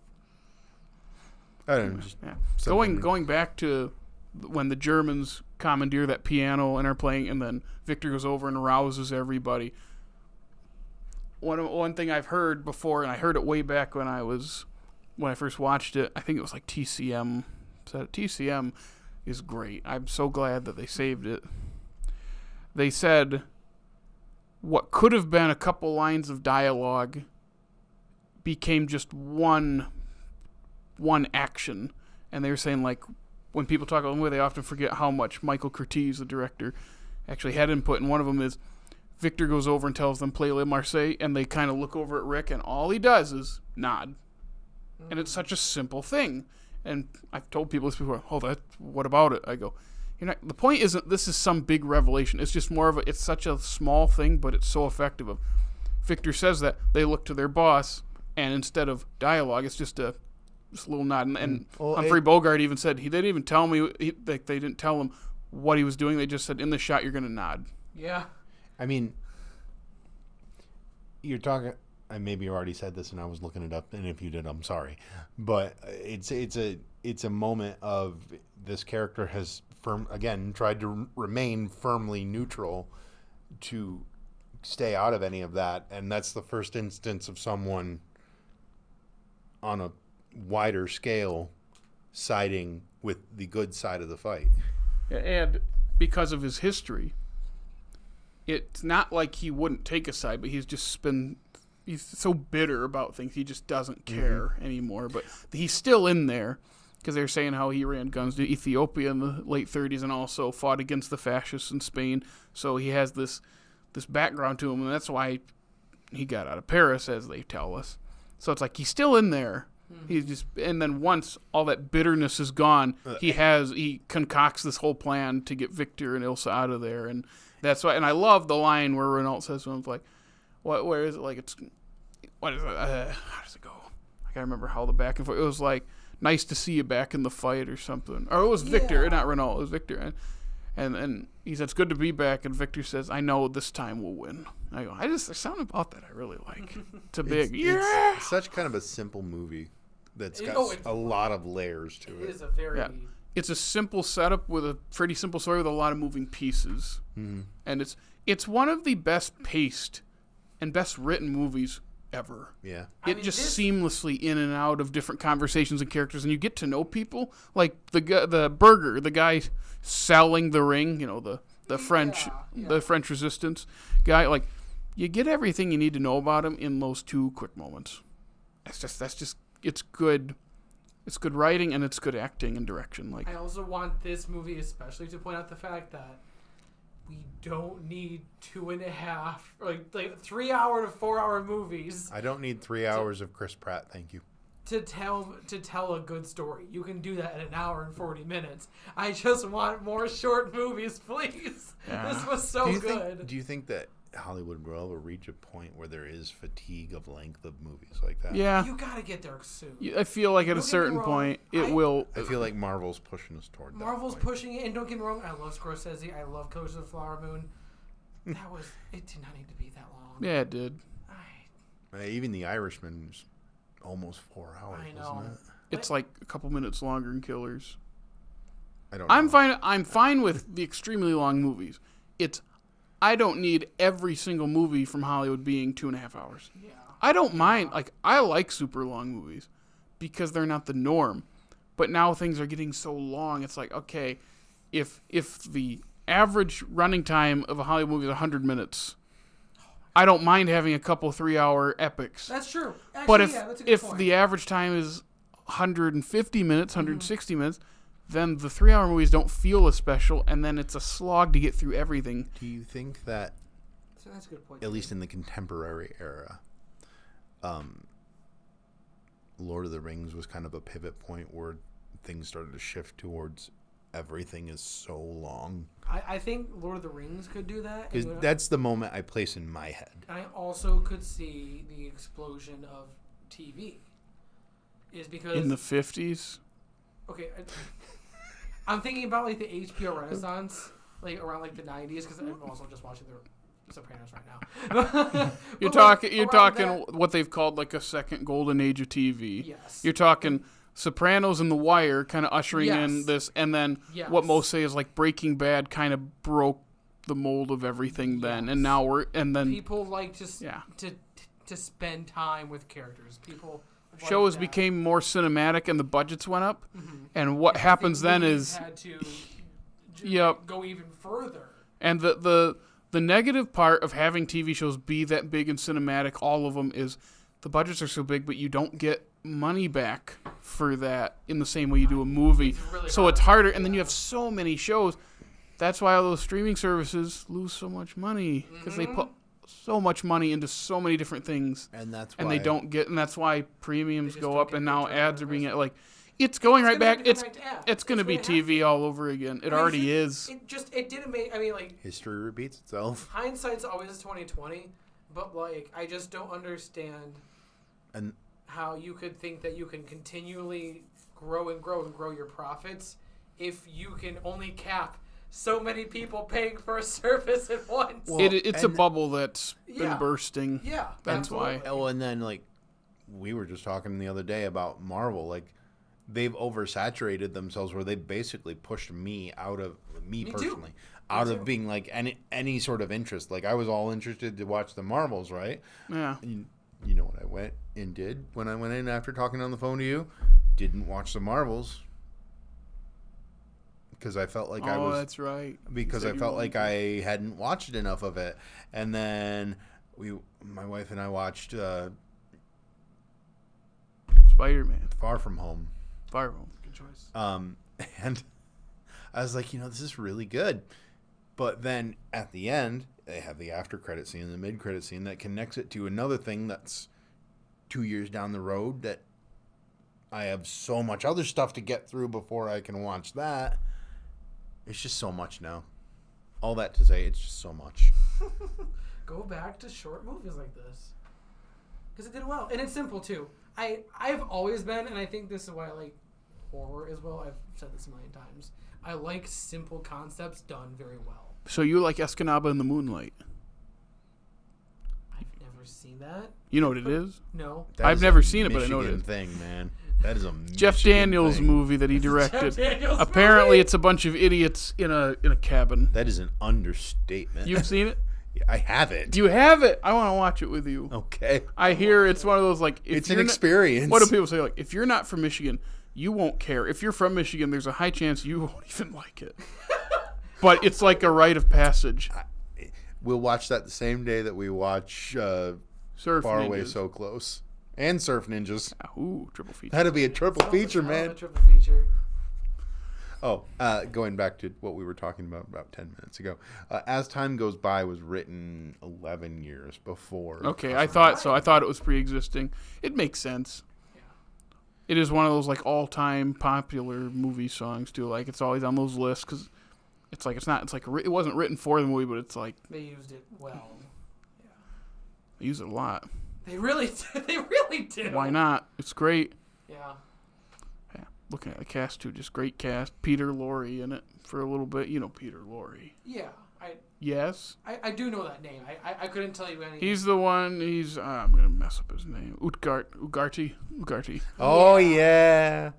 Speaker 3: I don't know. Just
Speaker 2: Going back to when the Germans commandeer that piano and are playing, and then Victor goes over and rouses everybody. One thing I've heard before, and I heard it way back when I first watched it. I think it was like TCM. So TCM is great. I'm so glad that they saved it. They said what could have been a couple lines of dialogue became just one action. And they were saying, like, when people talk about the movie, they often forget how much Michael Curtiz, the director, actually had input. And one of them is Victor goes over and tells them, play Le Marseille, and they kind of look over at Rick, and all he does is nod. Mm-hmm. And it's such a simple thing. And I've told people this before, what about it? I go, the point isn't this is some big revelation. It's just more of it's such a small thing, but it's so effective. Victor says that, they look to their boss, and instead of dialogue, it's just a little nod. And Humphrey Bogart even said they didn't even tell me, they didn't tell him what he was doing. They just said, in the shot, you're going to nod.
Speaker 1: Yeah.
Speaker 3: I mean, you're talking. Maybe you already said this, and I was looking it up. And if you did, I'm sorry. But it's a moment of this character has tried to remain firmly neutral to stay out of any of that, and that's the first instance of someone on a wider scale siding with the good side of the fight.
Speaker 2: And because of his history, it's not like he wouldn't take a side, but he's so bitter about things, he just doesn't care anymore. But he's still in there, because they're saying how he ran guns to Ethiopia in the late 30s and also fought against the fascists in Spain. So he has this background to him, and that's why he got out of Paris, as they tell us. So it's like he's still in there. And then once all that bitterness is gone, he concocts this whole plan to get Victor and Ilsa out of there, and that's why. And I love the line where Renault says to him, like, where is it? Like, what is it? How does it go? I can't remember how the back and forth. It was like, nice to see you back in the fight or something. Or it was Victor, not Renault. It was Victor. And he said, it's good to be back. And Victor says, I know this time we'll win. I go, there's something about that I really like.
Speaker 3: It's such kind of a simple movie that's got a lot of layers to it.
Speaker 1: It is a very...
Speaker 2: Yeah. It's a simple setup with a pretty simple story with a lot of moving pieces. Mm-hmm. And it's one of the best paced and best written movies ever. Yeah. It seamlessly in and out of different conversations and characters, and you get to know people. Like the burger, the guy selling the ring, the French resistance guy. Like, you get everything you need to know about him in those two quick moments. It's good. It's good writing, and it's good acting and direction. Like,
Speaker 1: I also want this movie especially to point out the fact that we don't need 2.5, like 3 hour to 4 hour movies.
Speaker 3: I don't need 3 hours of Chris Pratt, thank you.
Speaker 1: To tell a good story. You can do that in 1 hour and 40 minutes. I just want more short movies, please. Yeah. This was good.
Speaker 3: Do you think that Hollywood will ever reach a point where there is fatigue of length of movies like that?
Speaker 2: Yeah.
Speaker 1: You gotta get there soon.
Speaker 2: I feel like at a certain point it will.
Speaker 3: I feel like Marvel's pushing us toward that.
Speaker 1: Marvel's pushing it, and don't get me wrong, I love Scorsese, I love Killers of the Flower Moon. It did not need to be that long.
Speaker 2: Yeah, it did.
Speaker 3: Even The Irishman was almost 4 hours,
Speaker 1: I know.
Speaker 3: wasn't it?
Speaker 2: It's like a couple minutes longer than Killers.
Speaker 3: I'm
Speaker 2: fine with the extremely long movies. I don't need every single movie from Hollywood being 2.5 hours. Yeah. I don't mind. Like, I like super long movies because they're not the norm. But now things are getting so long. It's like, okay, if the average running time of a Hollywood movie is 100 minutes, I don't mind having a couple 3 hour epics.
Speaker 1: That's true. Actually,
Speaker 2: but
Speaker 1: that's a good point.
Speaker 2: The average time is 150 minutes, 160 minutes, then the 3 hour movies don't feel as special, and then it's a slog to get through everything.
Speaker 3: Do you think that,
Speaker 1: that's a good point,
Speaker 3: at least in the contemporary era, Lord of the Rings was kind of a pivot point where things started to shift towards everything is so long?
Speaker 1: I think Lord of the Rings could do that.
Speaker 3: Because that's the moment I place in my head.
Speaker 1: I also could see the explosion of TV. Is because...
Speaker 2: In the 50s?
Speaker 1: Okay. I'm thinking about like the HBO Renaissance, like around like the 90s, because I'm also just watching the Sopranos right now.
Speaker 2: You're
Speaker 1: But,
Speaker 2: talking
Speaker 1: around that-
Speaker 2: what they've called like a second golden age of TV.
Speaker 1: Yes.
Speaker 2: You're talking Sopranos and The Wire kind of ushering in
Speaker 1: Yes.
Speaker 2: this, and then
Speaker 1: Yes.
Speaker 2: what most say is like Breaking Bad kind of broke the mold of everything then, and
Speaker 1: Yes.
Speaker 2: now
Speaker 1: people like to spend time with characters. People like
Speaker 2: shows
Speaker 1: that.
Speaker 2: became more cinematic and the budgets went up,
Speaker 1: Mhm.
Speaker 2: and what
Speaker 1: I
Speaker 2: happens
Speaker 1: think
Speaker 2: then
Speaker 1: movies
Speaker 2: is
Speaker 1: had to
Speaker 2: Yep.
Speaker 1: go even further.
Speaker 2: and the negative part of having TV shows be that big and cinematic, all of them, is the budgets are so big, but you don't get money back for that in the same way you do a movie.
Speaker 1: It's really
Speaker 2: So
Speaker 1: hard.
Speaker 2: it's harder, and then you have so many shows. That's why all those streaming services lose so much money, because they put so much money into so many different things,
Speaker 3: And that's why
Speaker 2: and they don't get, and that's why premiums
Speaker 1: just
Speaker 2: go
Speaker 1: don't
Speaker 2: up,
Speaker 1: get
Speaker 2: and
Speaker 1: the
Speaker 2: now
Speaker 1: return on
Speaker 2: ads are being
Speaker 1: investment.
Speaker 2: like, it's going right
Speaker 1: gonna
Speaker 2: back.
Speaker 1: go
Speaker 2: It's
Speaker 1: back to ads.
Speaker 2: it's going to be
Speaker 1: gonna have
Speaker 2: TV all over again. It
Speaker 1: I mean,
Speaker 2: already is.
Speaker 1: It didn't make. I mean, like
Speaker 3: history repeats itself.
Speaker 1: hindsight's always 2020, but like I just don't understand
Speaker 3: And
Speaker 1: how you could think that you can continually grow and grow and grow your profits if you can only cap so many people paying for a service at once.
Speaker 3: Well,
Speaker 2: It's a
Speaker 3: and-
Speaker 2: bubble that's been
Speaker 1: Yeah.
Speaker 2: bursting.
Speaker 1: Yeah,
Speaker 2: That's why.
Speaker 1: absolutely.
Speaker 3: oh, and then like we were just talking the other day about Marvel, like they've oversaturated themselves where they basically pushed me out of me
Speaker 1: too.
Speaker 3: personally out
Speaker 1: too.
Speaker 3: of being like any sort of interest. Like I was all interested to watch the Marvels, right?
Speaker 2: Yeah.
Speaker 3: You know what I went and did when I went in after talking on the phone to you? Didn't watch the Marvels because I felt like I was
Speaker 2: That's right.
Speaker 3: because
Speaker 2: You
Speaker 3: I
Speaker 2: said
Speaker 3: felt
Speaker 2: you
Speaker 3: like
Speaker 2: were-
Speaker 3: I hadn't watched enough of it. And then my wife and I watched
Speaker 2: Spider-Man.
Speaker 3: Far From Home.
Speaker 2: Fireball.
Speaker 1: Good choice.
Speaker 3: And I was like, this is really good. But then at the end, they have the after credit scene and the mid credit scene that connects it to another thing that's 2 years down the road that I have so much other stuff to get through before I can watch that. It's just so much now. All that to say, it's just so much.
Speaker 1: Go back to short movies like this because it did well, and it's simple too. I've always been, and I think this is why I like horror as well. I've said this a million times. I like simple concepts done very well.
Speaker 2: So you like Escanaba in the Moonlight?
Speaker 1: I've never seen that.
Speaker 2: You know what it is?
Speaker 1: No.
Speaker 3: That
Speaker 2: I've
Speaker 3: is
Speaker 2: never
Speaker 3: a
Speaker 2: seen it, but I know it
Speaker 3: Michigan
Speaker 2: is.
Speaker 3: thing, man. That is a
Speaker 2: Jeff
Speaker 3: Michigan
Speaker 2: Daniels
Speaker 3: thing.
Speaker 2: movie that he
Speaker 1: Jeff
Speaker 2: directed.
Speaker 1: Daniels
Speaker 2: Apparently,
Speaker 1: movie?
Speaker 2: it's a bunch of idiots in a cabin.
Speaker 3: That is an understatement.
Speaker 2: You've seen it?
Speaker 3: Yeah, I have it.
Speaker 2: Do you have it? I want to watch it with you.
Speaker 3: Okay.
Speaker 2: I hear it's one of those like if
Speaker 3: It's an
Speaker 2: you're not-
Speaker 3: experience.
Speaker 2: What do people say? Like if you're not from Michigan, you won't care. If you're from Michigan, there's a high chance you won't even like it. But it's like a rite of passage.
Speaker 3: We'll watch that the same day that we watch
Speaker 2: Surf
Speaker 3: Far
Speaker 2: Ninjas.
Speaker 3: Away So Close. And Surf Ninjas.
Speaker 2: Ooh, triple feature.
Speaker 3: That'll be a triple
Speaker 1: Sounds like
Speaker 3: feature,
Speaker 1: a hell of a
Speaker 3: man.
Speaker 1: triple feature.
Speaker 3: Oh, going back to what we were talking about 10 minutes ago. As Time Goes By was written 11 years before.
Speaker 2: Okay, I thought so. I thought it was pre-existing. It makes sense.
Speaker 1: Yeah.
Speaker 2: It is one of those like all-time popular movie songs too. Like it's always on those lists because it's like it's not. It's like it wasn't written for the movie, but it's like
Speaker 1: They used it well.
Speaker 2: they use it a lot.
Speaker 1: They really did. They really did.
Speaker 2: Why not? It's great.
Speaker 1: Yeah.
Speaker 2: Yeah, looking at the cast too, just great cast. Peter Lorre in it for a little bit. You know Peter Lorre.
Speaker 1: Yeah.
Speaker 2: Yes,
Speaker 1: I do know that name. I couldn't tell you any.
Speaker 2: he's the one. He's I'm gonna mess up his name. Ugarte.
Speaker 3: Oh, yeah.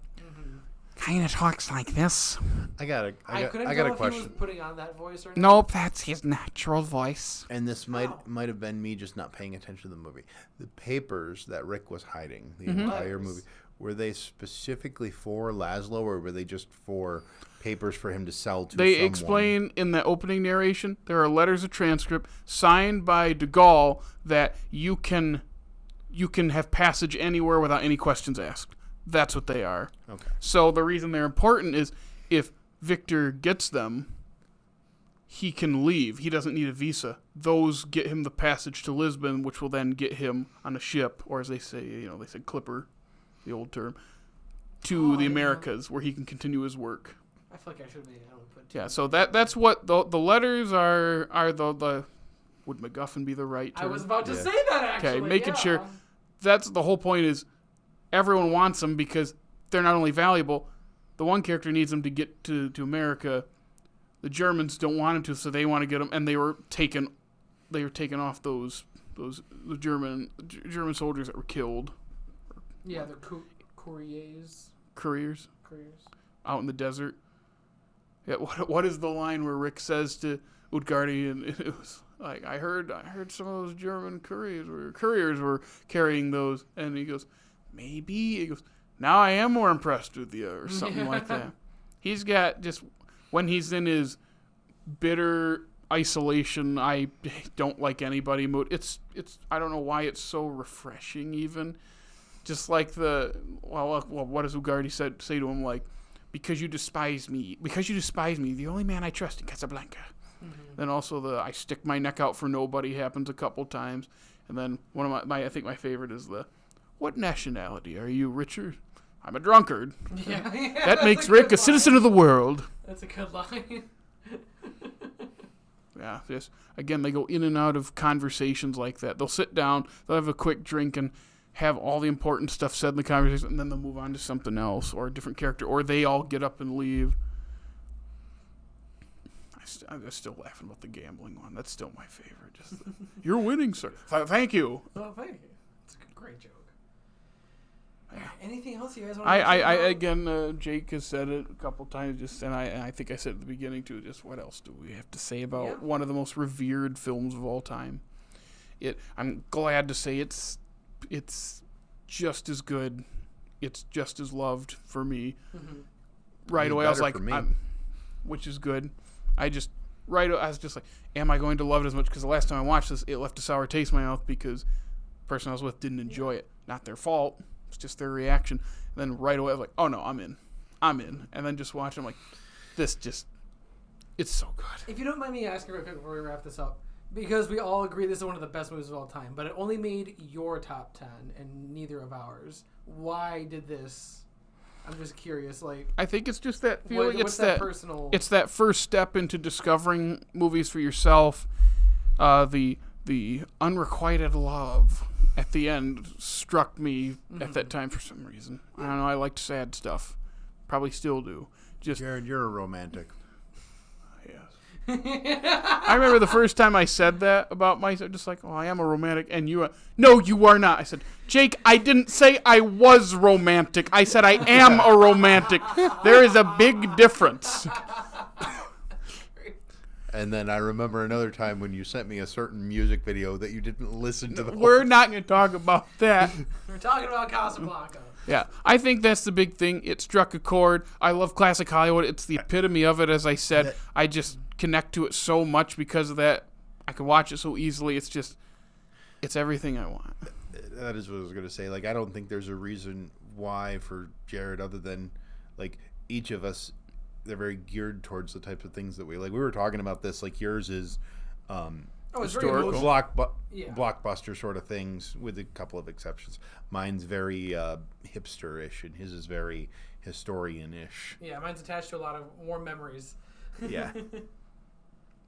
Speaker 4: Kind of talks like this.
Speaker 3: I got
Speaker 1: I couldn't
Speaker 3: a
Speaker 1: tell if he
Speaker 3: question.
Speaker 1: was putting on that voice or not.
Speaker 4: Nope, that's his natural voice.
Speaker 3: And this
Speaker 1: Wow.
Speaker 3: might have been me just not paying attention to the movie. The papers that Rick was hiding the
Speaker 2: Mm-hmm.
Speaker 3: entire
Speaker 1: Letters.
Speaker 3: movie, were they specifically for Laszlo, or were they just for papers for him to sell to
Speaker 2: They
Speaker 3: someone?
Speaker 2: explain in the opening narration there are letters of transcript signed by de Gaulle that you can have passage anywhere without any questions asked. That's what they are.
Speaker 3: Okay.
Speaker 2: So the reason they're important is if Victor gets them, he can leave. He doesn't need a visa. Those get him the passage to Lisbon, which will then get him on a ship, or as they say, they said clipper, the old term, to the Americas, where he can continue his work.
Speaker 1: I feel like I should have been able to put.
Speaker 2: Yeah, so that's what the letters are the would MacGuffin be the right term?
Speaker 1: I was about to
Speaker 3: Yeah.
Speaker 1: say that actually.
Speaker 2: Okay, making
Speaker 1: yeah.
Speaker 2: sure. That's the whole point is everyone wants them because they're not only valuable, the one character needs him to get to America. The Germans don't want him to, so they want to get him, and they were taking off the German soldiers that were killed.
Speaker 1: Yeah, the couriers.
Speaker 2: Couriers out in the desert. Yeah, what is the line where Rick says to Utgardi, and it was like, I heard some of those German couriers were carrying those, and he goes, maybe, he goes, now I am more impressed with you, or something like that. He's got just, when he's in his bitter isolation, I don't like anybody mood, it's I don't know why it's so refreshing, even just like what does Utgardi say to him, like, because you despise me, the only man I trust in Casablanca. Then also I stick my neck out for nobody happens a couple times, and then one of my I think my favorite is what nationality are you, Richard? I'm a drunkard.
Speaker 1: Yeah,
Speaker 2: that makes Rick a citizen of the world.
Speaker 1: That's a good line.
Speaker 2: Yeah, just again, they go in and out of conversations like that. They'll sit down, they'll have a quick drink, and have all the important stuff said in the conversation, and then they'll move on to something else or a different character, or they all get up and leave. I'm still laughing about the gambling one. That's still my favorite. Just you're winning, sir. Thank you.
Speaker 1: Well, thank you. It's a great joke.
Speaker 2: Yeah.
Speaker 1: Anything else you guys want to
Speaker 2: again, Jake has said it a couple times, and I think I said at the beginning too, just what else do we have to say about one of the most revered films of all time? I'm glad to say it's just as good. It's just as loved for me. Mm-hmm. Right away, I was like, which is good. I was just like, am I going to love it as much? Because the last time I watched this, it left a sour taste in my mouth because the person I was with didn't enjoy it. Not their fault. It's just their reaction. And then right away, I was like, oh no, I'm in. And then just watching, I'm like, it's so good.
Speaker 1: If you don't mind me asking real quick before we wrap this up, because we all agree this is one of the best movies of all time, but it only made your top 10 and neither of ours. Why did this? I'm just curious. Like, I
Speaker 2: think it's just that feeling.
Speaker 1: What's that personal?
Speaker 2: It's that first step into discovering movies for yourself. The unrequited love at the end struck me at that time for some reason. I don't know. I liked sad stuff. Probably still do.
Speaker 3: Jared, you're a romantic.
Speaker 2: I remember the first time I said that about myself, just like, oh, I am a romantic, and you no, you are not. I said, Jake, I didn't say I was romantic. I said I am a romantic. There is a big difference.
Speaker 3: And then I remember another time when you sent me a certain music video that you didn't listen to.
Speaker 2: We're not going to talk about that.
Speaker 1: We're talking about Casablanca.
Speaker 2: Yeah, I think that's the big thing. It struck a chord. I love classic Hollywood. It's the epitome of it, as I said. I just connect to it so much because of that. I can watch it so easily. It's everything I want.
Speaker 3: That is what I was going to say. Like, I don't think there's a reason why for Jared other than, like, each of us, they're very geared towards the types of things that we like. We were talking about this. Like, yours is
Speaker 1: historical,
Speaker 3: blockbuster sort of things, with a couple of exceptions. Mine's very hipster-ish, and his is very historian-ish.
Speaker 1: Yeah, mine's attached to a lot of warm memories.
Speaker 3: Yeah.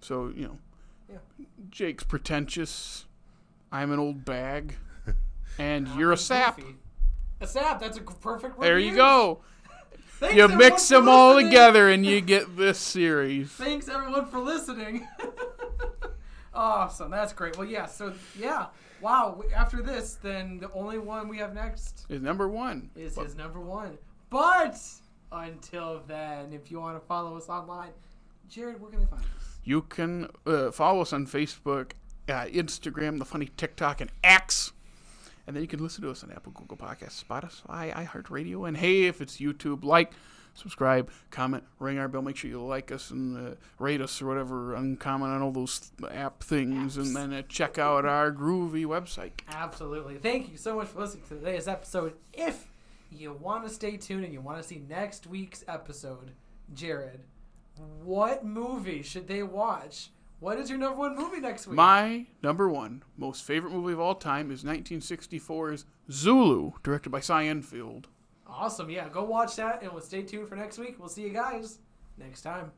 Speaker 2: So, Jake's pretentious. I'm an old bag. And you're a sap.
Speaker 1: Goofy. A sap, that's a perfect word.
Speaker 2: There you go. You mix them all together and you get this series.
Speaker 1: Thanks, everyone, for listening. Awesome. That's great. Well, wow. After this, then the only one we have next
Speaker 2: is number one.
Speaker 1: His number one. But until then, if you want to follow us online, Jared, where can they find us?
Speaker 2: You can follow us on Facebook, Instagram, the funny TikTok, and X. And then you can listen to us on Apple, Google Podcasts, Spotify, iHeartRadio. And hey, if it's YouTube, like, subscribe, comment, ring our bell. Make sure you like us and rate us or whatever, and comment on all those app things. Apps. And then check out our groovy website.
Speaker 1: Absolutely. Thank you so much for listening to today's episode. If you want to stay tuned and you want to see next week's episode, Jared, what movie should they watch? What is your number one movie next week?
Speaker 2: My number one, most favorite movie of all time is 1964's Zulu, directed by Cy Enfield.
Speaker 1: Awesome. Yeah, go watch that, and we'll stay tuned for next week. We'll see you guys next time.